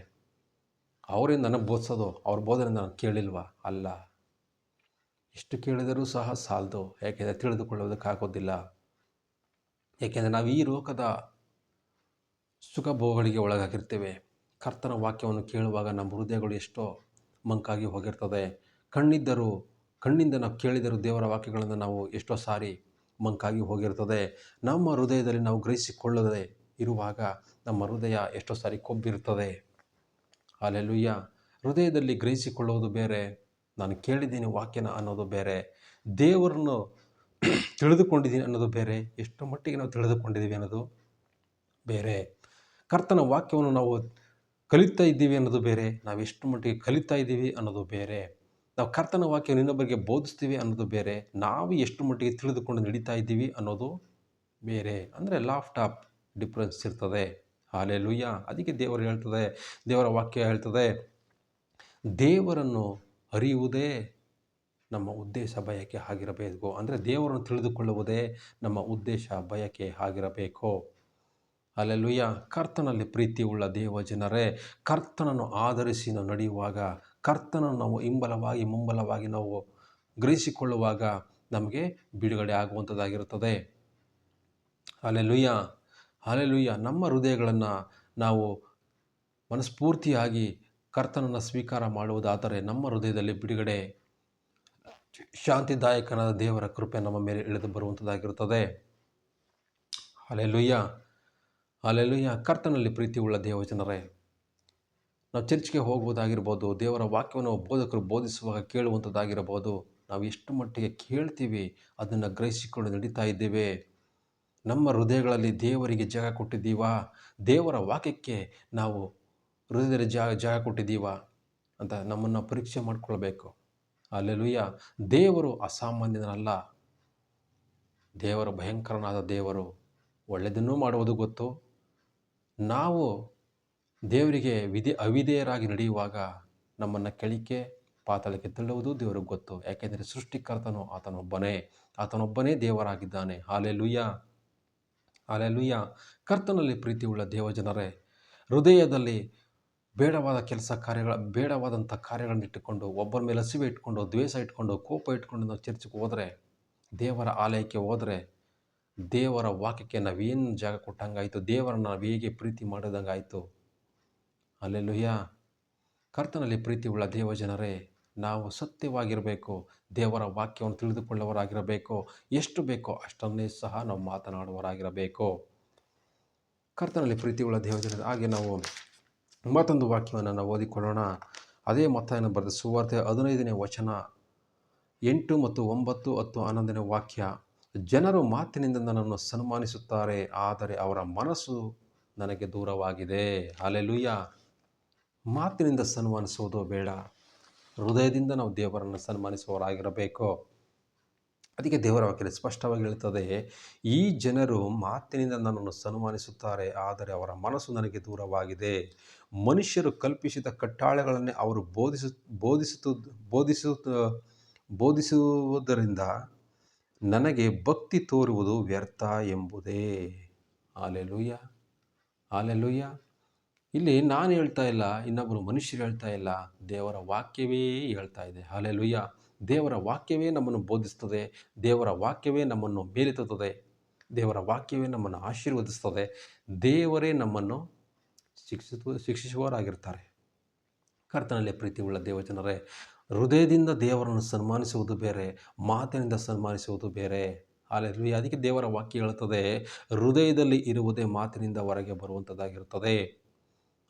Speaker 1: ಅವರೇ ನನಗೆ ಬೋಧಿಸೋದು, ಅವ್ರ ಬೋಧನೆ ನಾನು ಕೇಳಿಲ್ವಾ? ಅಲ್ಲ, ಎಷ್ಟು ಕೇಳಿದರೂ ಸಹ ಸಾಲದು. ಯಾಕೆಂದರೆ ತಿಳಿದುಕೊಳ್ಳೋದಕ್ಕಾಗೋದಿಲ್ಲ. ಏಕೆಂದರೆ ನಾವು ಈ ಲೋಕದ ಸುಖ ಭೋಗಗಳಿಗೆ ಒಳಗಾಗಿರ್ತೇವೆ. ಕರ್ತನ ವಾಕ್ಯವನ್ನು ಕೇಳುವಾಗ ನಮ್ಮ ಹೃದಯಗಳು ಎಷ್ಟೋ ಮಂಕಾಗಿ ಹೋಗಿರ್ತದೆ. ಕಣ್ಣಿಂದ ನಾವು ಕೇಳಿದರೂ ದೇವರ ವಾಕ್ಯಗಳನ್ನು ನಾವು ಎಷ್ಟೋ ಸಾರಿ ಮಂಕಾಗಿ ಹೋಗಿರ್ತದೆ. ನಮ್ಮ ಹೃದಯದಲ್ಲಿ ನಾವು ಗ್ರಹಿಸಿಕೊಳ್ಳದೆ ಇರುವಾಗ ನಮ್ಮ ಹೃದಯ ಎಷ್ಟೋ ಸಾರಿ ಕೊಬ್ಬಿರುತ್ತದೆ. ಹಾಲೆಲೂಯ್ಯ. ಹೃದಯದಲ್ಲಿ ಗ್ರಹಿಸಿಕೊಳ್ಳುವುದು ಬೇರೆ, ನಾನು ಕೇಳಿದ್ದೀನಿ ವಾಕ್ಯನ ಅನ್ನೋದು ಬೇರೆ, ದೇವರನ್ನು ತಿಳಿದುಕೊಂಡಿದ್ದೀನಿ ಅನ್ನೋದು ಬೇರೆ, ಎಷ್ಟು ಮಟ್ಟಿಗೆ ನಾವು ತಿಳಿದುಕೊಂಡಿದ್ದೀವಿ ಅನ್ನೋದು ಬೇರೆ, ಕರ್ತನ ವಾಕ್ಯವನ್ನು ನಾವು ಕಲಿತಾ ಇದ್ದೀವಿ ಅನ್ನೋದು ಬೇರೆ, ನಾವು ಎಷ್ಟು ಮಟ್ಟಿಗೆ ಕಲಿತಾ ಇದ್ದೀವಿ ಅನ್ನೋದು ಬೇರೆ, ನಾವು ಕರ್ತನ ವಾಕ್ಯವನ್ನು ಇನ್ನೊಬ್ಬರಿಗೆ ಬೋಧಿಸ್ತೀವಿ ಅನ್ನೋದು ಬೇರೆ, ನಾವು ಎಷ್ಟು ಮಟ್ಟಿಗೆ ತಿಳಿದುಕೊಂಡು ನಡೀತಾ ಇದ್ದೀವಿ ಅನ್ನೋದು ಬೇರೆ. ಅಂದರೆ ಲಾಫ್ಟ್ ಆಫ್ ಡಿಫ್ರೆನ್ಸ್ ಇರ್ತದೆ. ಹಾಲೆಲೂಯ್ಯ. ಅದಕ್ಕೆ ದೇವರ ವಾಕ್ಯ ಹೇಳ್ತದೆ, ದೇವರನ್ನು ಅರಿಯುವುದೇ ನಮ್ಮ ಉದ್ದೇಶ ಬಯಕೆ ಆಗಿರಬೇಕು. ಅಂದರೆ ದೇವರನ್ನು ತಿಳಿದುಕೊಳ್ಳುವುದೇ ನಮ್ಮ ಉದ್ದೇಶ ಬಯಕೆ ಆಗಿರಬೇಕು. ಹಾಲೆಲೂಯ್ಯ. ಕರ್ತನಲ್ಲಿ ಪ್ರೀತಿಯುಳ್ಳ ದೇವಜನರೇ, ಕರ್ತನನ್ನು ಆಧರಿಸಿ ನಾವು ನಡೆಯುವಾಗ, ಕರ್ತನನ್ನು ನಾವು ಮುಂಬಲವಾಗಿ ನಾವು ಗ್ರಹಿಸಿಕೊಳ್ಳುವಾಗ ನಮಗೆ ಬಿಡುಗಡೆ ಆಗುವಂಥದ್ದಾಗಿರುತ್ತದೆ. ಹಾಲೆಲೂಯ್ಯ. ಹಾಲೆಲೂಯ್ಯ. ನಮ್ಮ ಹೃದಯಗಳನ್ನು ನಾವು ಮನಸ್ಫೂರ್ತಿಯಾಗಿ ಕರ್ತನನ್ನು ಸ್ವೀಕಾರ ಮಾಡುವುದಾದರೆ ನಮ್ಮ ಹೃದಯದಲ್ಲಿ ಬಿಡುಗಡೆ, ಶಾಂತಿದಾಯಕನಾದ ದೇವರ ಕೃಪೆ ನಮ್ಮ ಮೇಲೆ ಇಳಿದು ಬರುವಂಥದ್ದಾಗಿರುತ್ತದೆ. ಹಾಲೆಲೂಯ್ಯ. ಹಾಲೆಲೂಯ್ಯ. ಕರ್ತನಲ್ಲಿ ಪ್ರೀತಿಯುಳ್ಳ ದೇವಜನರೇ, ನಾವು ಚರ್ಚ್ಗೆ ಹೋಗುವುದಾಗಿರ್ಬೋದು, ದೇವರ ವಾಕ್ಯವನ್ನು ಬೋಧಕರು ಬೋಧಿಸುವಾಗ ಕೇಳುವಂಥದ್ದಾಗಿರ್ಬೋದು, ನಾವು ಎಷ್ಟು ಮಟ್ಟಿಗೆ ಕೇಳ್ತೀವಿ, ಅದನ್ನು ಗ್ರಹಿಸಿಕೊಂಡು ನಡೀತಾ ಇದ್ದೇವೆ. ನಮ್ಮ ಹೃದಯಗಳಲ್ಲಿ ದೇವರಿಗೆ ಜಾಗ ಕೊಟ್ಟಿದ್ದೀವಾ? ದೇವರ ವಾಕ್ಯಕ್ಕೆ ನಾವು ಹೃದಯದಲ್ಲಿ ಜಾಗ ಕೊಟ್ಟಿದ್ದೀವಾ ಅಂತ ನಮ್ಮನ್ನು ಪರೀಕ್ಷೆ ಮಾಡಿಕೊಳ್ಬೇಕು. ಹಾಲೆಲೂಯ್ಯ. ದೇವರು ಅಸಾಮಾನ್ಯನಲ್ಲ, ದೇವರು ಭಯಂಕರನಾದ ದೇವರು. ಒಳ್ಳೆಯದನ್ನೂ ಮಾಡುವುದು ಗೊತ್ತು. ನಾವು ದೇವರಿಗೆ ಅವಿಧೇಯರಾಗಿ ನಡೆಯುವಾಗ ನಮ್ಮನ್ನು ಕೆಳಕ್ಕೆ ಪಾತಾಳಕ್ಕೆ ತಳ್ಳುವುದು ದೇವರಿಗೆ ಗೊತ್ತು. ಯಾಕೆಂದರೆ ಸೃಷ್ಟಿಕರ್ತನು ಆತನೊಬ್ಬನೇ ದೇವರಾಗಿದ್ದಾನೆ. ಹಾಲೆಲೂಯ್ಯ. ಹಾಲೆಲೂಯ್ಯ. ಕರ್ತನಲ್ಲಿ ಪ್ರೀತಿಯುಳ್ಳ ದೇವಜನರೇ, ಹೃದಯದಲ್ಲಿ ಬೇಡವಾದಂಥ ಕಾರ್ಯಗಳನ್ನು ಇಟ್ಟುಕೊಂಡು, ಒಬ್ಬರ ಮೇಲೆ ಹಸಿವೆ ಇಟ್ಕೊಂಡು, ದ್ವೇಷ ಇಟ್ಕೊಂಡು, ಕೋಪ ಇಟ್ಕೊಂಡು ನಾವು ಚರ್ಚ್ಗೆ ಹೋದರೆ, ದೇವರ ಆಲಯಕ್ಕೆ ಹೋದರೆ, ದೇವರ ವಾಕ್ಯಕ್ಕೆ ನಾವೇನು ಜಾಗ ಕೊಟ್ಟಂಗಾಯಿತು, ದೇವರನ್ನು ನಾವು ಹೇಗೆ ಪ್ರೀತಿ ಮಾಡಿದಂಗಾಯಿತು. ಹಾಲೆಲೂಯ್ಯ. ಕರ್ತನಲ್ಲಿ ಪ್ರೀತಿಯುಳ್ಳ ದೇವಜನರೇ, ನಾವು ಸತ್ಯವಾಗಿರಬೇಕು, ದೇವರ ವಾಕ್ಯವನ್ನು ತಿಳಿದುಕೊಳ್ಳುವವರಾಗಿರಬೇಕು, ಎಷ್ಟು ಬೇಕೋ ಅಷ್ಟನ್ನೇ ಸಹ ನಾವು ಮಾತನಾಡುವವರಾಗಿರಬೇಕು. ಕರ್ತನಲ್ಲಿ ಪ್ರೀತಿಯುಳ್ಳ ದೇವಜನರೇ, ಹಾಗೆ ನಾವು ಮತ್ತೊಂದು ವಾಕ್ಯವನ್ನು ನಾವು ಓದಿಕೊಳ್ಳೋಣ. ಅದೇ ಮತ್ತಾಯನ ಬರೆದ ಸುವಾರ್ತೆ 15ನೇ ವಚನ 8 ಮತ್ತು 9, 10, 11ನೇ ವಾಕ್ಯ. ಜನರು ಮಾತಿನಿಂದ ನನ್ನನ್ನು ಸನ್ಮಾನಿಸುತ್ತಾರೆ, ಆದರೆ ಅವರ ಮನಸ್ಸು ನನಗೆ ದೂರವಾಗಿದೆ. ಹಾಲೆಲೂಯ್ಯ. ಮಾತಿನಿಂದ ಸನ್ಮಾನಿಸುವುದು ಬೇಡ, ಹೃದಯದಿಂದ ನಾವು ದೇವರನ್ನು ಸನ್ಮಾನಿಸುವವರಾಗಿರಬೇಕು. ಅದಕ್ಕೆ ದೇವರ ವಾಕ್ಯ ಸ್ಪಷ್ಟವಾಗಿ ಹೇಳ್ತದೆ, ಈ ಜನರು ಮಾತಿನಿಂದ ನನ್ನನ್ನು ಸನ್ಮಾನಿಸುತ್ತಾರೆ, ಆದರೆ ಅವರ ಮನಸ್ಸು ನನಗೆ ದೂರವಾಗಿದೆ. ಮನುಷ್ಯರು ಕಲ್ಪಿಸಿದ ಕಟ್ಟಳೆಗಳನ್ನೇ ಅವರು ಬೋಧಿಸುವುದರಿಂದ ನನಗೆ ಭಕ್ತಿ ತೋರುವುದು ವ್ಯರ್ಥ ಎಂಬುದೇ. ಹಾಲೆಲೂಯ್ಯ. ಹಾಲೆಲೂಯ್ಯ. ಇಲ್ಲಿ ನಾನು ಹೇಳ್ತಾ ಇಲ್ಲ, ಇನ್ನೊಬ್ಬರು ಮನುಷ್ಯರು ಹೇಳ್ತಾ ಇಲ್ಲ, ದೇವರ ವಾಕ್ಯವೇ ಹೇಳ್ತಾ ಇದೆ. ಹಾಲೆಲೂಯ್ಯ. ದೇವರ ವಾಕ್ಯವೇ ನಮ್ಮನ್ನು ಬೋಧಿಸ್ತದೆ, ದೇವರ ವಾಕ್ಯವೇ ನಮ್ಮನ್ನು ಮೇಲೆತ್ತುತ್ತದೆ, ದೇವರ ವಾಕ್ಯವೇ ನಮ್ಮನ್ನು ಆಶೀರ್ವದಿಸ್ತದೆ, ದೇವರೇ ನಮ್ಮನ್ನು ಶಿಕ್ಷಿಸುವವರಾಗಿರ್ತಾರೆ. ಕರ್ತನಲ್ಲಿ ಪ್ರೀತಿಯುಳ್ಳ ದೇವಜನರೇ, ಹೃದಯದಿಂದ ದೇವರನ್ನು ಸನ್ಮಾನಿಸುವುದು ಬೇರೆ, ಮಾತಿನಿಂದ ಸನ್ಮಾನಿಸುವುದು ಬೇರೆ. ಹಾಲೆಲೂಯ್ಯ. ಅದಕ್ಕೆ ದೇವರ ವಾಕ್ಯ ಹೇಳ್ತದೆ, ಹೃದಯದಲ್ಲಿ ಇರುವುದೇ ಮಾತಿನಿಂದ ಹೊರಗೆ ಬರುವಂಥದ್ದಾಗಿರ್ತದೆ.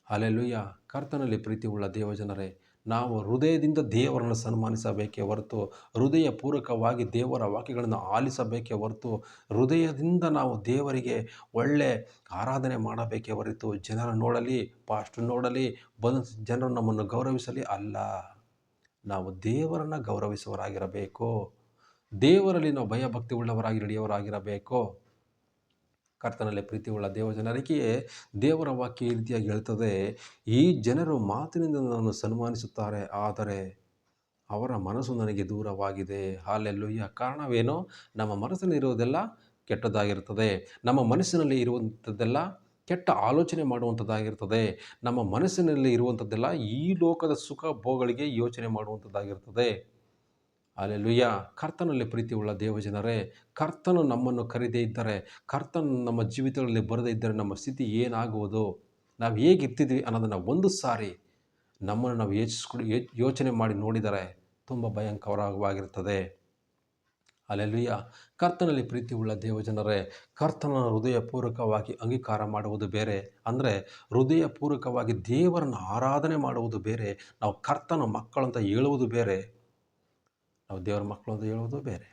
Speaker 1: ಹಲ್ಲೆಲೂಯಾ. ಕರ್ತನಲ್ಲಿ ಪ್ರೀತಿಯುಳ್ಳ ದೇವಜನರೇ, ನಾವು ಹೃದಯದಿಂದ ದೇವರನ್ನು ಸನ್ಮಾನಿಸಬೇಕೇ ಹೊರತು, ಹೃದಯಪೂರ್ವಕವಾಗಿ ದೇವರ ವಾಕ್ಯಗಳನ್ನು ಆಲಿಸಬೇಕೇ ಹೊರತು, ಹೃದಯದಿಂದ ನಾವು ದೇವರಿಗೆ ಒಳ್ಳೆ ಆರಾಧನೆ ಮಾಡಬೇಕೇ ಹೊರತು, ಜನರು ನೋಡಲಿ, ಪಾಸ್ಟರ್ ನೋಡಲಿ, ಬಂದು ಜನರು ನಮ್ಮನ್ನು ಗೌರವಿಸಲಿ ಅಲ್ಲ. ನಾವು ದೇವರನ್ನು ಗೌರವಿಸುವವರಾಗಿರಬೇಕು. ದೇವರಲ್ಲಿ ನಾವು ಭಯಭಕ್ತಿ ಉಳ್ಳವರಾಗಿ ನಡೆಯುವವರಾಗಿರಬೇಕು. ಕರ್ತನಲ್ಲಿ ಪ್ರೀತಿಯುಳ್ಳ ದೇವಜನರಿಗೆ ದೇವರ ವಾಕ್ಯ ಈ ರೀತಿಯಾಗಿ ಹೇಳ್ತದೆ, ಈ ಜನರು ಮಾತಿನಿಂದ ನನ್ನನ್ನು ಸನ್ಮಾನಿಸುತ್ತಾರೆ, ಆದರೆ ಅವರ ಮನಸ್ಸು ನನಗೆ ದೂರವಾಗಿದೆ. ಹಲ್ಲೆಲೂಯಾ. ಕಾರಣವೇನು? ನಮ್ಮ ಮನಸ್ಸಿನಲ್ಲಿರುವುದೆಲ್ಲ ಕೆಟ್ಟದ್ದಾಗಿರ್ತದೆ. ನಮ್ಮ ಮನಸ್ಸಿನಲ್ಲಿ ಇರುವಂಥದ್ದೆಲ್ಲ ಕೆಟ್ಟ ಆಲೋಚನೆ ಮಾಡುವಂಥದ್ದಾಗಿರ್ತದೆ. ನಮ್ಮ ಮನಸ್ಸಿನಲ್ಲಿ ಇರುವಂಥದ್ದೆಲ್ಲ ಈ ಲೋಕದ ಸುಖ ಭೋಗಗಳಿಗೆ ಯೋಚನೆ ಮಾಡುವಂಥದ್ದಾಗಿರ್ತದೆ. ಹಲ್ಲೆಲೂಯಾ. ಕರ್ತನಲ್ಲಿ ಪ್ರೀತಿಯುಳ್ಳ ದೇವಜನರೇ, ಕರ್ತನು ನಮ್ಮನ್ನು ಕರೆದೇ ಇದ್ದರೆ, ಕರ್ತನು ನಮ್ಮ ಜೀವಿತಗಳಲ್ಲಿ ಬರದೇ ಇದ್ದರೆ ನಮ್ಮ ಸ್ಥಿತಿ ಏನಾಗುವುದು, ನಾವು ಹೇಗಿರ್ತಿದ್ವಿ ಅನ್ನೋದನ್ನು ಒಂದು ಸಾರಿ ನಮ್ಮನ್ನು ನಾವು ಯೋಚನೆ ಮಾಡಿ ನೋಡಿದರೆ ತುಂಬ ಭಯಂಕರವಾಗಿರ್ತದೆ. ಹಲ್ಲೆಲೂಯಾ. ಕರ್ತನಲ್ಲಿ ಪ್ರೀತಿಯುಳ್ಳ ದೇವಜನರೇ, ಕರ್ತನ ಹೃದಯಪೂರ್ವಕವಾಗಿ ಅಂಗೀಕಾರ ಮಾಡುವುದು ಬೇರೆ, ಅಂದರೆ ಹೃದಯಪೂರ್ವಕವಾಗಿ ದೇವರನ್ನು ಆರಾಧನೆ ಮಾಡುವುದು ಬೇರೆ, ನಾವು ಕರ್ತನ ಮಕ್ಕಳು ಅಂತ ಹೇಳುವುದು ಬೇರೆ, ನಾವು ದೇವರ ಮಕ್ಕಳು ಅಂತ ಹೇಳುವುದು ಬೇರೆ.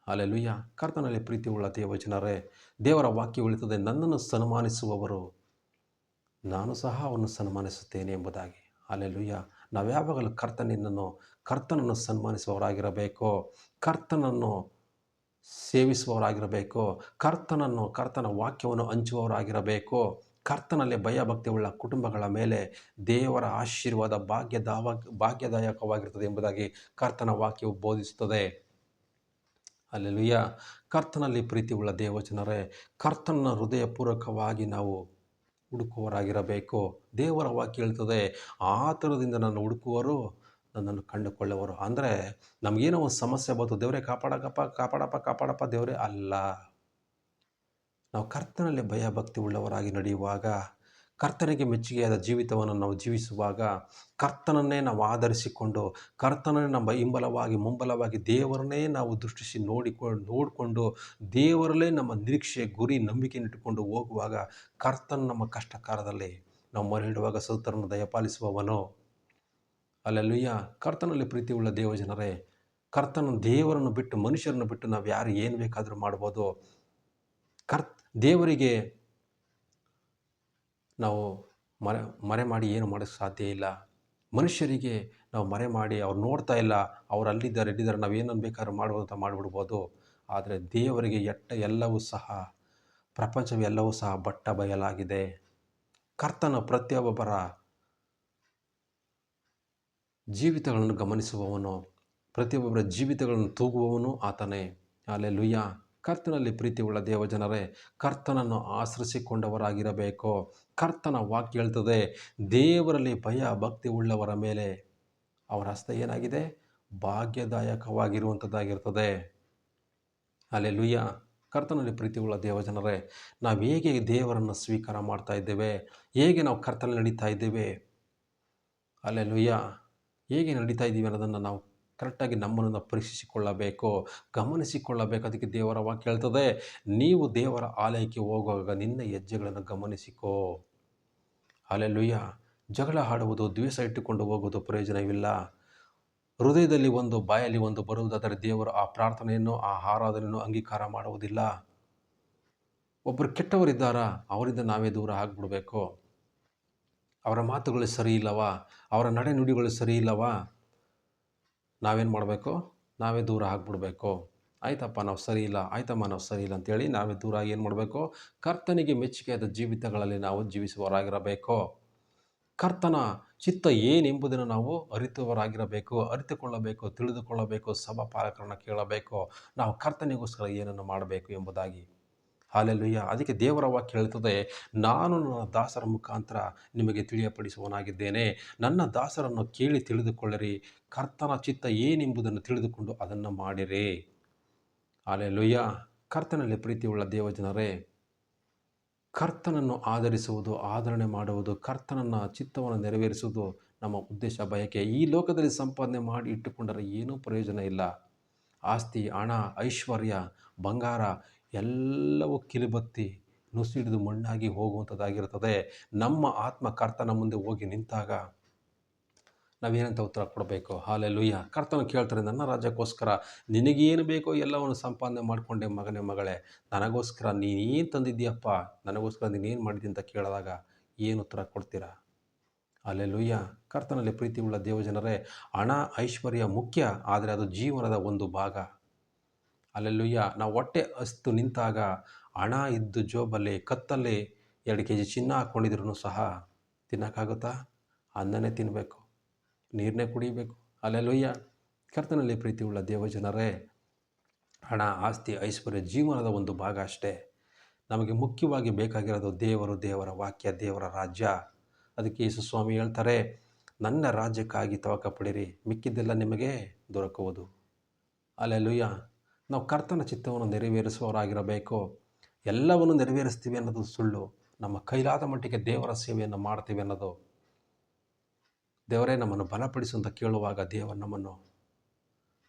Speaker 1: ಹಲ್ಲೆಲೂಯಾ. ಕರ್ತನಲ್ಲಿ ಪ್ರೀತಿಯುಳ್ಳ ದೇವಜನರೇ, ದೇವರ ವಾಕ್ಯ ಹೇಳುತ್ತದೆ, ನನ್ನನ್ನು ಸನ್ಮಾನಿಸುವವರು ನಾನು ಸಹ ಅವನು ಸನ್ಮಾನಿಸುತ್ತೇನೆ ಎಂಬುದಾಗಿ. ಹಲ್ಲೆಲೂಯಾ. ನಾವು ಯಾವಾಗಲೂ ಕರ್ತನನ್ನು ಸನ್ಮಾನಿಸುವವರಾಗಿರಬೇಕು, ಕರ್ತನನ್ನು ಸೇವಿಸುವವರಾಗಿರಬೇಕು, ಕರ್ತನ ವಾಕ್ಯವನ್ನು ಹಂಚುವವರಾಗಿರಬೇಕು. ಕರ್ತನಲ್ಲಿ ಭಯಭಕ್ತಿಯುಳ್ಳ ಕುಟುಂಬಗಳ ಮೇಲೆ ದೇವರ ಆಶೀರ್ವಾದ ಭಾಗ್ಯದಾಯಕವಾಗಿರ್ತದೆ ಎಂಬುದಾಗಿ ಕರ್ತನ ವಾಕ್ಯವು ಬೋಧಿಸುತ್ತದೆ. ಹಲ್ಲೆಲೂಯಾ. ಕರ್ತನಲ್ಲಿ ಪ್ರೀತಿಯುಳ್ಳ ದೇವಜನರೇ, ಕರ್ತನ ಹೃದಯಪೂರ್ವಕವಾಗಿ ನಾವು ಹುಡುಕುವವರಾಗಿರಬೇಕು. ದೇವರ ವಾಕ್ಯ ಹೇಳ್ತದೆ, ಆತುರದಿಂದ ನನ್ನ ಹುಡುಕುವರು ನನ್ನನ್ನು ಕಂಡುಕೊಳ್ಳುವರು. ಅಂದರೆ ನಮಗೇನೋ ಒಂದು ಸಮಸ್ಯೆ ಬಂತು, ದೇವರೇ ಕಾಪಾಡಪ್ಪ ದೇವರೇ ಅಲ್ಲ. ನಾವು ಕರ್ತನಲ್ಲಿ ಭಯಭಕ್ತಿ ಉಳ್ಳವರಾಗಿ ನಡೆಯುವಾಗ, ಕರ್ತನಿಗೆ ಮೆಚ್ಚುಗೆಯಾದ ಜೀವಿತವನ್ನು ನಾವು ಜೀವಿಸುವಾಗ, ಕರ್ತನನ್ನೇ ನಾವು ಆಧರಿಸಿಕೊಂಡು, ಕರ್ತನನ್ನೇ ನಮ್ಮ ಮುಂಬಲವಾಗಿ ದೇವರನ್ನೇ ನಾವು ದೃಷ್ಟಿಸಿ ನೋಡಿಕೊಂಡು ದೇವರಲ್ಲೇ ನಮ್ಮ ನಿರೀಕ್ಷೆ, ಗುರಿ, ನಂಬಿಕೆಯನ್ನು ಇಟ್ಟುಕೊಂಡು ಹೋಗುವಾಗ, ಕರ್ತನ ನಮ್ಮ ಕಷ್ಟಕಾಲದಲ್ಲಿ ನಾವು ಮೊರೆಯಿಡುವಾಗ ಸೌತರನ್ನು ದಯಪಾಲಿಸುವವನು. ಹಲ್ಲೆಲೂಯಾ. ಕರ್ತನಲ್ಲಿ ಪ್ರೀತಿಯುಳ್ಳ ದೇವಜನರೇ, ದೇವರನ್ನು ಬಿಟ್ಟು, ಮನುಷ್ಯರನ್ನು ಬಿಟ್ಟು ನಾವು ಯಾರು ಏನು ಬೇಕಾದರೂ ಮಾಡ್ಬೋದು. ದೇವರಿಗೆ ನಾವು ಮರೆ ಮಾಡಿ ಏನು ಮಾಡೋಕ್ಕೆ ಸಾಧ್ಯ ಇಲ್ಲ. ಮನುಷ್ಯರಿಗೆ ನಾವು ಮರೆ ಮಾಡಿ ಅವ್ರು ನೋಡ್ತಾ ಇಲ್ಲ, ಅವ್ರು ಇಲ್ಲಿದ್ದಾರೆ ನಾವು ಏನನ್ನು ಬೇಕಾದ್ರೂ ಮಾಡುವಂತ ಮಾಡಿಬಿಡ್ಬೋದು. ಆದರೆ ದೇವರಿಗೆ ಎಲ್ಲವೂ ಸಹ, ಪ್ರಪಂಚವೆಲ್ಲವೂ ಸಹ ಬಟ್ಟ ಬಯಲಾಗಿದೆ. ಕರ್ತನ ಪ್ರತಿಯೊಬ್ಬರ ಜೀವಿತಗಳನ್ನು ಗಮನಿಸುವವನು, ಪ್ರತಿಯೊಬ್ಬರ ಜೀವಿತಗಳನ್ನು ತೂಗುವವನು ಆತನೇ. ಹಲ್ಲೆಲೂಯಾ. ಕರ್ತನಲ್ಲಿ ಪ್ರೀತಿಯುಳ್ಳ ದೇವಜನರೇ, ಕರ್ತನನ್ನು ಆಶ್ರಯಿಸಿಕೊಂಡವರಾಗಿರಬೇಕು. ಕರ್ತನ ವಾಕ್ಯ ಹೇಳ್ತದೆ, ದೇವರಲ್ಲಿ ಭಕ್ತಿ ಉಳ್ಳವರ ಮೇಲೆ ಅವರ ಹಸ್ತ ಏನಾಗಿದೆ? ಭಾಗ್ಯದಾಯಕವಾಗಿರುವಂಥದ್ದಾಗಿರ್ತದೆ. ಹಲ್ಲೆಲೂಯಾ. ಕರ್ತನಲ್ಲಿ ಪ್ರೀತಿಯುಳ್ಳ ದೇವಜನರೇ, ನಾವು ಹೇಗೆ ದೇವರನ್ನು ಸ್ವೀಕಾರ ಮಾಡ್ತಾ ಇದ್ದೇವೆ, ಹೇಗೆ ನಾವು ಕರ್ತನಲ್ಲಿ ನಡೀತಾ ಇದ್ದೇವೆ, ಹಲ್ಲೆಲೂಯಾ, ಹೇಗೆ ನಡೀತಾ ಇದ್ದೀವಿ ಅನ್ನೋದನ್ನು ನಾವು ಕರೆಕ್ಟಾಗಿ ನಮ್ಮನ್ನು ಪರೀಕ್ಷಿಸಿಕೊಳ್ಳಬೇಕು, ಗಮನಿಸಿಕೊಳ್ಳಬೇಕು. ಅದಕ್ಕೆ ದೇವರ ವಾಕ್ಯ ಹೇಳ್ತದೆ, ನೀವು ದೇವರ ಆಲಯಕ್ಕೆ ಹೋಗುವಾಗ ನಿನ್ನ ಹೆಜ್ಜೆಗಳನ್ನು ಗಮನಿಸಿಕೋ. ಹಲ್ಲೆಲೂಯಾ. ಜಗಳ ಆಡುವುದು, ದ್ವೇಷ ಇಟ್ಟುಕೊಂಡು ಹೋಗುವುದು ಪ್ರಯೋಜನವಿಲ್ಲ. ಹೃದಯದಲ್ಲಿ ಒಂದು, ಬಾಯಲ್ಲಿ ಒಂದು ಬರುವುದಾದರೆ ದೇವರು ಆ ಪ್ರಾರ್ಥನೆಯನ್ನು, ಆ ಆರಾಧನೆಯನ್ನು ಅಂಗೀಕಾರ ಮಾಡುವುದಿಲ್ಲ. ಒಬ್ಬರು ಕೆಟ್ಟವರಿದ್ದಾರಾ, ಅವರಿಂದ ನಾವೇ ದೂರ ಆಗಿಬಿಡಬೇಕು. ಅವರ ಮಾತುಗಳು ಸರಿ ಇಲ್ಲವಾ, ಅವರ ನಡೆನುಡಿಗಳು ಸರಿ ಇಲ್ಲವಾ, ನಾವೇನು ಮಾಡಬೇಕು? ನಾವೇ ದೂರ ಆಗಿಬಿಡ್ಬೇಕು. ಆಯ್ತಪ್ಪ ನಾವು ಸರಿ ಇಲ್ಲ, ಆಯ್ತಮ್ಮ ನಾವು ಸರಿ ಇಲ್ಲ ಅಂತೇಳಿ ನಾವೇ ದೂರ ಆಗಿ ಏನು ಮಾಡಬೇಕು? ಕರ್ತನಿಗೆ ಮೆಚ್ಚುಗೆಯಾದ ಜೀವಿತಗಳಲ್ಲಿ ನಾವು ಜೀವಿಸುವವರಾಗಿರಬೇಕು. ಕರ್ತನ ಚಿತ್ತ ಏನೆಂಬುದನ್ನು ನಾವು ಅರಿತುಕೊಳ್ಳಬೇಕು, ತಿಳಿದುಕೊಳ್ಳಬೇಕು, ಸಭಾ ಪಾಲಕರನ್ನು ಕೇಳಬೇಕು, ನಾವು ಕರ್ತನಿಗೋಸ್ಕರ ಏನನ್ನು ಮಾಡಬೇಕು ಎಂಬುದಾಗಿ. ಹಲ್ಲೆಲೂಯಾ. ಅದಕ್ಕೆ ದೇವರ ವಾಕ್ಯ ಹೇಳ್ತದೆ, ನಾನು ನನ್ನ ದಾಸರ ಮುಖಾಂತರ ನಿಮಗೆ ತಿಳಿಯಪಡಿಸುವವನಾಗಿದ್ದೇನೆ. ನನ್ನ ದಾಸರನ್ನು ಕೇಳಿ ತಿಳಿದುಕೊಳ್ಳಿರಿ, ಕರ್ತನ ಚಿತ್ತ ಏನೆಂಬುದನ್ನು ತಿಳಿದುಕೊಂಡು ಅದನ್ನು ಮಾಡಿರಿ. ಹಲ್ಲೆಲೂಯಾ. ಕರ್ತನಲ್ಲಿ ಪ್ರೀತಿಯುಳ್ಳ ದೇವಜನರೇ, ಕರ್ತನನ್ನು ಆಧರಿಸುವುದು, ಆಧರಣೆ ಮಾಡುವುದು, ಕರ್ತನನ್ನು ಚಿತ್ತವನ್ನು ನೆರವೇರಿಸುವುದು ನಮ್ಮ ಉದ್ದೇಶ, ಬಯಕೆ. ಈ ಲೋಕದಲ್ಲಿ ಸಂಪಾದನೆ ಮಾಡಿ ಇಟ್ಟುಕೊಂಡರೆ ಏನೂ ಪ್ರಯೋಜನ ಇಲ್ಲ. ಆಸ್ತಿ, ಹಣ, ಐಶ್ವರ್ಯ, ಬಂಗಾರ ಎಲ್ಲವೂ ಕಿಲಿಬತ್ತಿ, ನುಸಿಡಿದು ಮಣ್ಣಾಗಿ ಹೋಗುವಂಥದ್ದಾಗಿರುತ್ತದೆ. ನಮ್ಮ ಆತ್ಮ ಕರ್ತನ ಮುಂದೆ ಹೋಗಿ ನಿಂತಾಗ ನಾವೇನಂತ ಉತ್ತರ ಕೊಡಬೇಕು? ಹಾಲೆಲೂಯ್ಯ. ಕರ್ತನು ಕೇಳ್ತಾರೆ, ನನ್ನ ರಾಜ್ಯಕ್ಕೋಸ್ಕರ ನಿನಗೇನು ಬೇಕೋ ಎಲ್ಲವನ್ನು ಸಂಪಾದನೆ ಮಾಡಿಕೊಂಡೆ ಮಗನೇ ಮಗಳೇ, ನನಗೋಸ್ಕರ ನೀನೇನು ತಂದಿದ್ದೀಯಪ್ಪ, ನನಗೋಸ್ಕರ ನೀನೇನು ಮಾಡಿದ್ದಿ ಅಂತ ಕೇಳಿದಾಗ ಏನು ಉತ್ತರ ಕೊಡ್ತೀರಾ? ಹಾಲೆಲೂಯ್ಯ. ಕರ್ತನಲ್ಲಿ ಪ್ರೀತಿ ಉಳ್ಳ ದೇವಜನರೇ, ಹಣ ಐಶ್ವರ್ಯ ಮುಖ್ಯ, ಆದರೆ ಅದು ಜೀವನದ ಒಂದು ಭಾಗ. ಹಾಲೆಲೂಯ್ಯ. ನಾವು ಹೊಟ್ಟೆ ಹಸ್ತು ನಿಂತಾಗ ಹಣ ಇದ್ದು ಜೋಬಲ್ಲಿ ಕತ್ತಲ್ಲಿ 2 kg ಚಿನ್ನ ಹಾಕ್ಕೊಂಡಿದ್ರು ಸಹ ತಿನ್ನೋಕ್ಕಾಗುತ್ತಾ? ಅನ್ನನೇ ತಿನ್ನಬೇಕು, ನೀರನ್ನೇ ಕುಡಿಬೇಕು. ಹಾಲೆಲೂಯ್ಯ. ಕರ್ತನಲ್ಲಿ ಪ್ರೀತಿ ಉಳ್ಳ ದೇವಜನರೇ, ಹಣ ಆಸ್ತಿ ಐಶ್ವರ್ಯ ಜೀವನದ ಒಂದು ಭಾಗ ಅಷ್ಟೇ. ನಮಗೆ ಮುಖ್ಯವಾಗಿ ಬೇಕಾಗಿರೋದು ದೇವರು, ದೇವರ ವಾಕ್ಯ, ದೇವರ ರಾಜ್ಯ. ಅದಕ್ಕೆ ಯೇಸು ಸ್ವಾಮಿ ಹೇಳ್ತಾರೆ, ನನ್ನ ರಾಜ್ಯಕ್ಕಾಗಿ ತವಕ ಪಡಿರಿ, ಮಿಕ್ಕಿದ್ದೆಲ್ಲ ನಿಮಗೆ ದೊರಕುವುದು. ಹಾಲೆಲೂಯ್ಯ. ನಾವು ಕರ್ತನ ಚಿತ್ತವನ್ನು ನೆರವೇರಿಸುವವರಾಗಿರಬೇಕು. ಎಲ್ಲವನ್ನು ನೆರವೇರಿಸ್ತೀವಿ ಅನ್ನೋದು ಸುಳ್ಳು. ನಮ್ಮ ಕೈಲಾದ ಮಟ್ಟಿಗೆ ದೇವರ ಸೇವೆಯನ್ನು ಮಾಡ್ತೀವಿ ಅನ್ನೋದು. ದೇವರೇ ನಮ್ಮನ್ನು ಬಲಪಡಿಸು ಅಂತ ಕೇಳುವಾಗ ದೇವರು ನಮ್ಮನ್ನು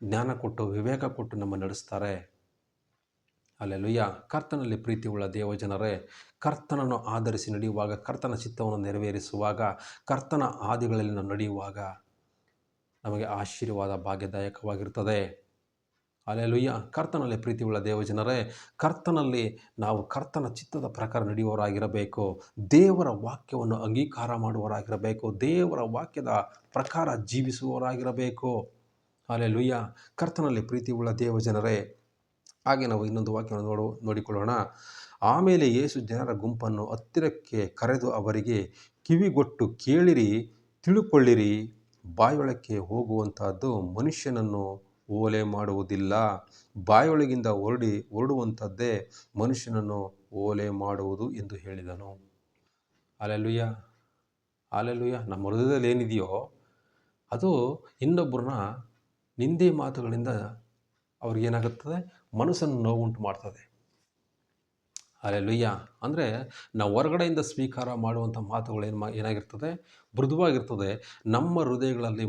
Speaker 1: ಜ್ಞಾನ ಕೊಟ್ಟು ವಿವೇಕ ಕೊಟ್ಟು ನಮ್ಮನ್ನು ನಡೆಸ್ತಾರೆ. ಹಾಲೆಲೂಯ್ಯ. ಕರ್ತನಲ್ಲಿ ಪ್ರೀತಿ ಉಳ್ಳ ದೇವಜನರೇ, ಕರ್ತನನ್ನು ಆಧರಿಸಿ ನಡೆಯುವಾಗ, ಕರ್ತನ ಚಿತ್ತವನ್ನು ನೆರವೇರಿಸುವಾಗ, ಕರ್ತನ ಹಾದಿಗಳಲ್ಲಿ ನಾವು ನಡೆಯುವಾಗ ನಮಗೆ ಆಶೀರ್ವಾದ ಭಾಗ್ಯದಾಯಕವಾಗಿರ್ತದೆ. ಹಾಲೆಲೂಯ್ಯ. ಕರ್ತನಲ್ಲಿ ಪ್ರೀತಿ ಉಳ್ಳ ದೇವಜನರೇ, ಕರ್ತನಲ್ಲಿ ನಾವು ಕರ್ತನ ಚಿತ್ತದ ಪ್ರಕಾರ ನಡೆಯುವವರಾಗಿರಬೇಕು. ದೇವರ ವಾಕ್ಯವನ್ನು ಅಂಗೀಕಾರ ಮಾಡುವವರಾಗಿರಬೇಕು. ದೇವರ ವಾಕ್ಯದ ಪ್ರಕಾರ ಜೀವಿಸುವವರಾಗಿರಬೇಕು. ಹಾಲೆಲೂಯ್ಯ. ಕರ್ತನಲ್ಲಿ ಪ್ರೀತಿ ಉಳ್ಳ ದೇವಜನರೇ, ಹಾಗೆ ನಾವು ಇನ್ನೊಂದು ವಾಕ್ಯವನ್ನು ನೋಡಿಕೊಳ್ಳೋಣ. ಆಮೇಲೆ ಯೇಸು ಜನರ ಗುಂಪನ್ನು ಹತ್ತಿರಕ್ಕೆ ಕರೆದು ಅವರಿಗೆ, ಕಿವಿಗೊಟ್ಟು ಕೇಳಿರಿ, ತಿಳುಕೊಳ್ಳಿರಿ. ಬಾಯೊಳಕ್ಕೆ ಹೋಗುವಂತಹದ್ದು ಮನುಷ್ಯನನ್ನು ಓಲೆ ಮಾಡುವುದಿಲ್ಲ, ಬಾಯೊಳಗಿಂದ ಹೊರಡುವಂಥದ್ದೇ ಮನುಷ್ಯನನ್ನು ಓಲೆ ಮಾಡುವುದು ಎಂದು ಹೇಳಿದನು. ಹಾಲೆಲೂಯ್ಯ. ಹಾಲೆಲೂಯ್ಯ. ನಮ್ಮ ಹೃದಯದಲ್ಲಿ ಏನಿದೆಯೋ ಅದು ಇನ್ನೊಬ್ಬರನ್ನ ನಿಂದೆ ಮಾತುಗಳಿಂದ ಅವ್ರಿಗೇನಾಗುತ್ತದೆ? ಮನಸ್ಸನ್ನು ನೋವುಂಟು ಮಾಡ್ತದೆ. ಹಾಲೆಲೂಯ್ಯ. ಅಂದರೆ ನಾವು ಹೊರಗಡೆಯಿಂದ ಸ್ವೀಕಾರ ಮಾಡುವಂಥ ಮಾತುಗಳು ಏನಾಗಿರ್ತದೆ? ಮೃದುವಾಗಿರ್ತದೆ. ನಮ್ಮ ಹೃದಯಗಳಲ್ಲಿ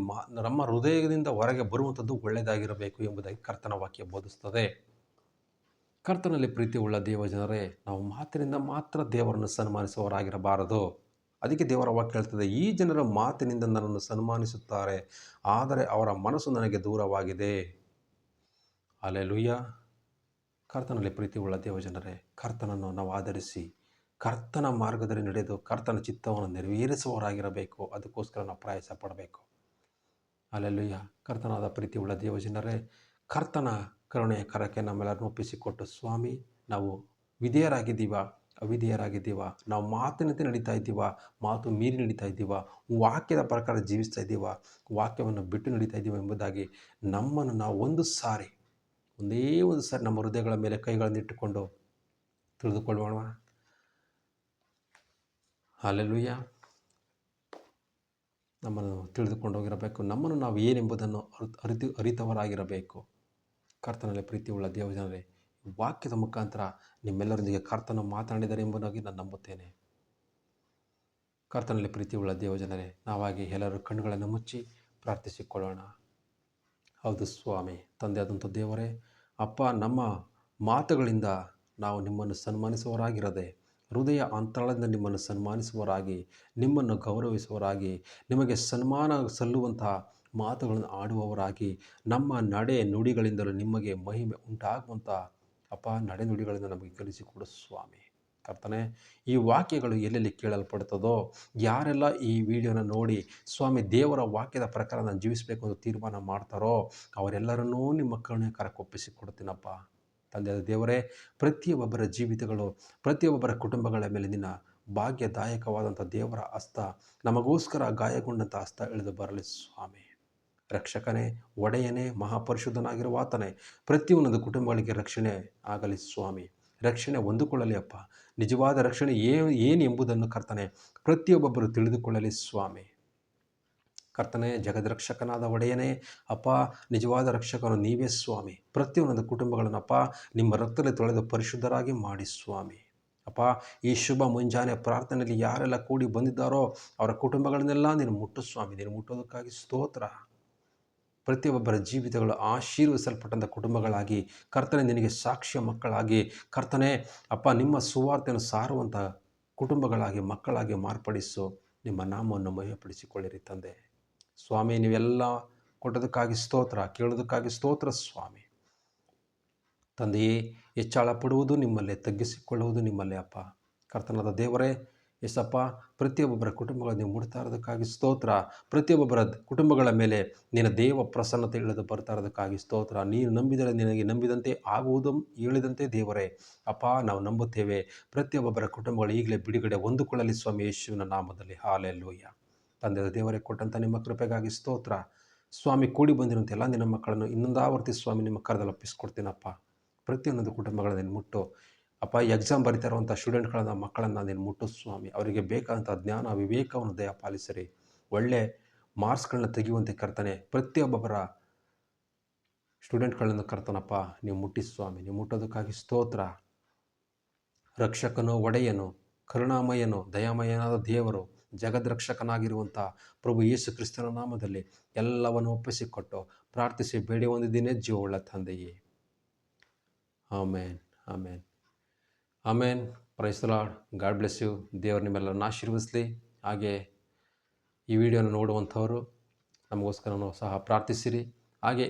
Speaker 1: ನಮ್ಮ ಹೃದಯದಿಂದ ಹೊರಗೆ ಬರುವಂಥದ್ದು ಒಳ್ಳೆಯದಾಗಿರಬೇಕು ಎಂಬುದಾಗಿ ಕರ್ತನ ವಾಕ್ಯ ಬೋಧಿಸ್ತದೆ. ಕರ್ತನಲ್ಲಿ ಪ್ರೀತಿ ಉಳ್ಳ ದೇವಜನರೇ, ನಾವು ಮಾತಿನಿಂದ ಮಾತ್ರ ದೇವರನ್ನು ಸನ್ಮಾನಿಸುವವರಾಗಿರಬಾರದು. ಅದಕ್ಕೆ ದೇವರ ವಾಕ್ಯ ಹೇಳ್ತದೆ, ಈ ಜನರ ಮಾತಿನಿಂದ ನನ್ನನ್ನು ಸನ್ಮಾನಿಸುತ್ತಾರೆ, ಆದರೆ ಅವರ ಮನಸ್ಸು ನನಗೆ ದೂರವಾಗಿದೆ. ಹಾಲೆಲೂಯ್ಯ. ಕರ್ತನಲ್ಲಿ ಪ್ರೀತಿ ಉಳ್ಳ ದೇವಜನರೇ, ಕರ್ತನನ್ನು ನಾವು ಆಧರಿಸಿ ಕರ್ತನ ಮಾರ್ಗದಲ್ಲಿ ನಡೆದು ಕರ್ತನ ಚಿತ್ತವನ್ನು ನೆರವೇರಿಸುವವರಾಗಿರಬೇಕು. ಅದಕ್ಕೋಸ್ಕರ ನಾವು ಪ್ರಯಾಸ ಪಡಬೇಕು. ಹಾಲೆಲೂಯ್ಯ. ಕರ್ತನಾದ ಪ್ರೀತಿ ಉಳ್ಳ ದೇವಜನರೇ, ಕರ್ತನ ಕರುಣೆಯ ಕರಕ್ಕೆ ನಮ್ಮೆಲ್ಲರನ್ನು ಒಪ್ಪಿಸಿಕೊಟ್ಟು, ಸ್ವಾಮಿ, ನಾವು ವಿಧೇಯರಾಗಿದ್ದೀವ, ಅವಿಧೇಯರಾಗಿದ್ದೀವ, ನಾವು ಮಾತಿನಂತೆ ನಡೀತಾ ಇದ್ದೀವ, ಮಾತು ಮೀರಿ ನಡೀತಾ ಇದ್ದೀವ, ವಾಕ್ಯದ ಪ್ರಕಾರ ಜೀವಿಸ್ತಾ ಇದ್ದೀವ, ವಾಕ್ಯವನ್ನು ಬಿಟ್ಟು ನಡೀತಾ ಇದ್ದೀವ ಎಂಬುದಾಗಿ ನಮ್ಮನ್ನು ನಾವು ಒಂದೇ ಒಂದು ಸಾರಿ ನಮ್ಮ ಹೃದಯಗಳ ಮೇಲೆ ಕೈಗಳನ್ನು ಇಟ್ಟುಕೊಂಡು ತಿಳಿದುಕೊಳ್ಳೋಣ. ಹಾಲೆಲೂಯ್ಯ. ನಮ್ಮನ್ನು ತಿಳಿದುಕೊಂಡು ಹೋಗಿರಬೇಕು. ನಮ್ಮನ್ನು ನಾವು ಏನೆಂಬುದನ್ನು ಅರಿತವರಾಗಿರಬೇಕು. ಕರ್ತನಲ್ಲಿ ಪ್ರೀತಿ ಉಳ್ಳ ದೇವಜನರೇ, ವಾಕ್ಯದ ಮುಖಾಂತರ ನಿಮ್ಮೆಲ್ಲರೊಂದಿಗೆ ಕರ್ತನ ಮಾತನಾಡಿದರೆ ಎಂಬುದಾಗಿ ನಾನು ನಂಬುತ್ತೇನೆ. ಕರ್ತನಲ್ಲಿ ಪ್ರೀತಿ ಉಳ್ಳ ದೇವಜನರೇ, ನಾವಾಗಿ ಎಲ್ಲರೂ ಕಣ್ಣುಗಳನ್ನು ಮುಚ್ಚಿ ಪ್ರಾರ್ಥಿಸಿಕೊಳ್ಳೋಣ. ಹೌದು ಸ್ವಾಮಿ, ತಂದೆಯಾದಂಥ ದೇವರೇ, ಅಪ್ಪ, ನಮ್ಮ ಮಾತುಗಳಿಂದ ನಾವು ನಿಮ್ಮನ್ನು ಸನ್ಮಾನಿಸುವವರಾಗಿರದೆ, ಹೃದಯ ಅಂತರಾಳದಿಂದ ನಿಮ್ಮನ್ನು ಸನ್ಮಾನಿಸುವವರಾಗಿ, ನಿಮ್ಮನ್ನು ಗೌರವಿಸುವವರಾಗಿ, ನಿಮಗೆ ಸನ್ಮಾನ ಸಲ್ಲುವಂತಹ ಮಾತುಗಳನ್ನು ಆಡುವವರಾಗಿ, ನಮ್ಮ ನಡೆ ನುಡಿಗಳಿಂದಲೂ ನಿಮಗೆ ಮಹಿಮೆ ಉಂಟಾಗುವಂಥ ಅಪ್ಪ ನಡೆನುಡಿಗಳಿಂದ ನಮಗೆ ಕಲಿಸಿಕೊಡು ಸ್ವಾಮಿ. ಕರ್ತನೆ, ಈ ವಾಕ್ಯಗಳು ಎಲ್ಲೆಲ್ಲಿ ಕೇಳಲ್ಪಡುತ್ತದೋ, ಯಾರೆಲ್ಲ ಈ ವಿಡಿಯೋನ ನೋಡಿ ಸ್ವಾಮಿ ದೇವರ ವಾಕ್ಯದ ಪ್ರಕಾರ ನಾನು ಜೀವಿಸಬೇಕು ಅಂತ ತೀರ್ಮಾನ ಮಾಡ್ತಾರೋ ಅವರೆಲ್ಲರನ್ನೂ ನಿಮ್ಮ ಕರುಣೆ ಕರಕೊಪ್ಪಿಸಿಕೊಡ್ತೀನಪ್ಪ. ತಂದೆಯಾದ ದೇವರೇ, ಪ್ರತಿಯೊಬ್ಬರ ಜೀವಿತಗಳು, ಪ್ರತಿಯೊಬ್ಬರ ಕುಟುಂಬಗಳ ಮೇಲೆ ನಿನ್ನ ಭಾಗ್ಯದಾಯಕವಾದಂಥ ದೇವರ ಹಸ್ತ, ನಮಗೋಸ್ಕರ ಗಾಯಗೊಂಡಂಥ ಹಸ್ತ ಇಳಿದು ಬರಲಿ ಸ್ವಾಮಿ. ರಕ್ಷಕನೇ, ಒಡೆಯನೇ, ಮಹಾಪರಿಶುದ್ಧನಾಗಿರುವ ಆತನೇ, ಪ್ರತಿಯೊಂದು ಕುಟುಂಬಗಳಿಗೆ ರಕ್ಷಣೆ ಆಗಲಿ ಸ್ವಾಮಿ. ರಕ್ಷಣೆ ಹೊಂದಿಕೊಳ್ಳಲಿ ಅಪ್ಪ. ನಿಜವಾದ ರಕ್ಷಣೆ ಏನು ಎಂಬುದನ್ನು ಕರ್ತನೆ ಪ್ರತಿಯೊಬ್ಬೊಬ್ಬರು ತಿಳಿದುಕೊಳ್ಳಲಿ ಸ್ವಾಮಿ. ಕರ್ತನೆ, ಜಗದ್ರಕ್ಷಕನಾದ ಒಡೆಯನೇ ಅಪ್ಪ, ನಿಜವಾದ ರಕ್ಷಕನು ನೀವೇ ಸ್ವಾಮಿ. ಪ್ರತಿಯೊಂದು ಕುಟುಂಬಗಳನ್ನು ಅಪ್ಪ ನಿಮ್ಮ ರಕ್ತದಲ್ಲಿ ತೊಳೆದು ಪರಿಶುದ್ಧರಾಗಿ ಮಾಡಿ ಸ್ವಾಮಿ. ಅಪ್ಪ, ಈ ಶುಭ ಮುಂಜಾನೆ ಪ್ರಾರ್ಥನೆಯಲ್ಲಿ ಯಾರೆಲ್ಲ ಕೂಡಿ ಬಂದಿದ್ದಾರೋ ಅವರ ಕುಟುಂಬಗಳನ್ನೆಲ್ಲ ನೀನು ಮುಟ್ಟು ಸ್ವಾಮಿ. ನೀನು ಮುಟ್ಟೋದಕ್ಕಾಗಿ ಸ್ತೋತ್ರ. ಪ್ರತಿಯೊಬ್ಬರ ಜೀವಿತಗಳು ಆಶೀರ್ವದಿಸಲ್ಪಟ್ಟಂಥ ಕುಟುಂಬಗಳಾಗಿ ಕರ್ತನೆ ನಿನಗೆ ಸಾಕ್ಷ್ಯ ಮಕ್ಕಳಾಗಿ ಕರ್ತನೆ ಅಪ್ಪ ನಿಮ್ಮ ಸುವಾರ್ತೆಯನ್ನು ಸಾರುವಂಥ ಕುಟುಂಬಗಳಾಗಿ ಮಕ್ಕಳಾಗಿ ಮಾರ್ಪಡಿಸು. ನಿಮ್ಮ ನಾಮವನ್ನು ಮಹಿಮೆಪಡಿಸಿಕೊಳ್ಳಿರಿ ತಂದೆ. ಸ್ವಾಮಿ, ನೀವೆಲ್ಲ ಕೊಟ್ಟೋದಕ್ಕಾಗಿ ಸ್ತೋತ್ರ, ಕೇಳೋದಕ್ಕಾಗಿ ಸ್ತೋತ್ರ ಸ್ವಾಮಿ. ತಂದೆಯೇ, ಹೆಚ್ಚಳ ಪಡುವುದು ನಿಮ್ಮಲ್ಲೇ, ತಗ್ಗಿಸಿಕೊಳ್ಳುವುದು ನಿಮ್ಮಲ್ಲೇ ಅಪ್ಪ. ಕರ್ತನಾದ ದೇವರೇ, ಎಸಪ್ಪ, ಪ್ರತಿಯೊಬ್ಬೊಬ್ಬರ ಕುಟುಂಬಗಳ ನೀವು ಮುಡ್ತಾ ಇರೋದಕ್ಕಾಗಿ ಸ್ತೋತ್ರ. ಪ್ರತಿಯೊಬ್ಬೊಬ್ಬರ ಕುಟುಂಬಗಳ ಮೇಲೆ ನಿನ್ನ ದೇವ ಪ್ರಸನ್ನತೆ ಇಳಿದು ಬರ್ತಾ ಇರೋದಕ್ಕಾಗಿ ಸ್ತೋತ್ರ. ನೀನು ನಂಬಿದರೆ ನಿನಗೆ ನಂಬಿದಂತೆ ಆಗುವುದು ಹೇಳಿದಂತೆ ದೇವರೇ ಅಪ್ಪ, ನಾವು ನಂಬುತ್ತೇವೆ. ಪ್ರತಿಯೊಬ್ಬೊಬ್ಬರ ಕುಟುಂಬಗಳು ಈಗಲೇ ಬಿಡುಗಡೆ ಹೊಂದಿಕೊಳ್ಳಲಿ ಸ್ವಾಮಿ, ಯೇಸುವಿನ ನಾಮದಲ್ಲಿ. ಹಾಲೆಲೂಯ. ತಂದೆ ದೇವರೇ, ಕೊಟ್ಟಂಥ ನಿಮ್ಮ ಕೃಪೆಗಾಗಿ ಸ್ತೋತ್ರ ಸ್ವಾಮಿ. ಕೂಡಿ ಬಂದಿರುವಂಥ ಎಲ್ಲ ನಿನ್ನ ಮಕ್ಕಳನ್ನು ಇನ್ನೊಂದು ಆವರ್ತಿ ಸ್ವಾಮಿ ನಿಮ್ಮ ಕರದಲ್ಲಿ ಒಪ್ಪಿಸ್ಕೊಡ್ತೀನಪ್ಪ. ಪ್ರತಿಯೊಂದು ಕುಟುಂಬಗಳನ್ನು ನೀನು ಮುಟ್ಟು ಅಪ್ಪ. ಎಕ್ಸಾಮ್ ಬರಿತಾ ಇರುವಂಥ ಸ್ಟೂಡೆಂಟ್ಗಳನ್ನು, ಮಕ್ಕಳನ್ನು ನೀನು ಮುಟ್ಟು ಸ್ವಾಮಿ. ಅವರಿಗೆ ಬೇಕಾದಂಥ ಜ್ಞಾನ ವಿವೇಕವನ್ನು ದಯಪಾಲಿಸಿರಿ. ಒಳ್ಳೆ ಮಾರ್ಕ್ಸ್ಗಳನ್ನ ತೆಗೆಯುವಂತೆ ಕರ್ತನೆ ಪ್ರತಿಯೊಬ್ಬೊಬ್ಬರ ಸ್ಟೂಡೆಂಟ್ಗಳನ್ನು ಕರ್ತನಪ್ಪ ನೀವು ಮುಟ್ಟಿ ಸ್ವಾಮಿ. ನೀವು ಮುಟ್ಟೋದಕ್ಕಾಗಿ ಸ್ತೋತ್ರ. ರಕ್ಷಕನು, ಒಡೆಯನು, ಕರುಣಾಮಯನು, ದಯಾಮಯನಾದ ದೇವರು, ಜಗದ್ರಕ್ಷಕನಾಗಿರುವಂಥ ಪ್ರಭು ಯೇಸು ಕ್ರಿಸ್ತನ ನಾಮದಲ್ಲಿ ಎಲ್ಲವನ್ನು ಒಪ್ಪಿಸಿಕೊಟ್ಟು ಪ್ರಾರ್ಥಿಸಿ ಬೇಡಿ ಹೊಂದಿದ್ದೇನೆ ಜೀವವುಳ್ಳ ತಂದೆಯೇ. ಆಮೇನ್, ಆಮೇನ್, ಆಮೇನ್. Praise the Lord. God bless you. ದೇವರು ನಿಮ್ಮೆಲ್ಲರನ್ನು ಆಶೀರ್ವದಿಸಲಿ. ಹಾಗೆ ಈ ವಿಡಿಯೋನ ನೋಡುವಂಥವರು ನಮಗೋಸ್ಕರನೂ ಸಹ ಪ್ರಾರ್ಥಿಸಿರಿ. ಹಾಗೆ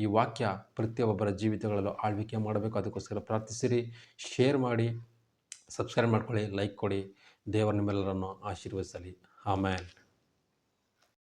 Speaker 1: ಈ ವಾಕ್ಯ ಪ್ರತಿಯೊಬ್ಬರ ಜೀವಿತಗಳಲ್ಲೂ ಆಳ್ವಿಕೆ ಮಾಡಬೇಕು. ಅದಕ್ಕೋಸ್ಕರ ಪ್ರಾರ್ಥಿಸಿರಿ. ಶೇರ್ ಮಾಡಿ, ಸಬ್ಸ್ಕ್ರೈಬ್ ಮಾಡ್ಕೊಳ್ಳಿ, ಲೈಕ್ ಕೊಡಿ. ದೇವರು ನಿಮ್ಮೆಲ್ಲರನ್ನು ಆಶೀರ್ವದಿಸಲಿ. ಆಮೇನ್.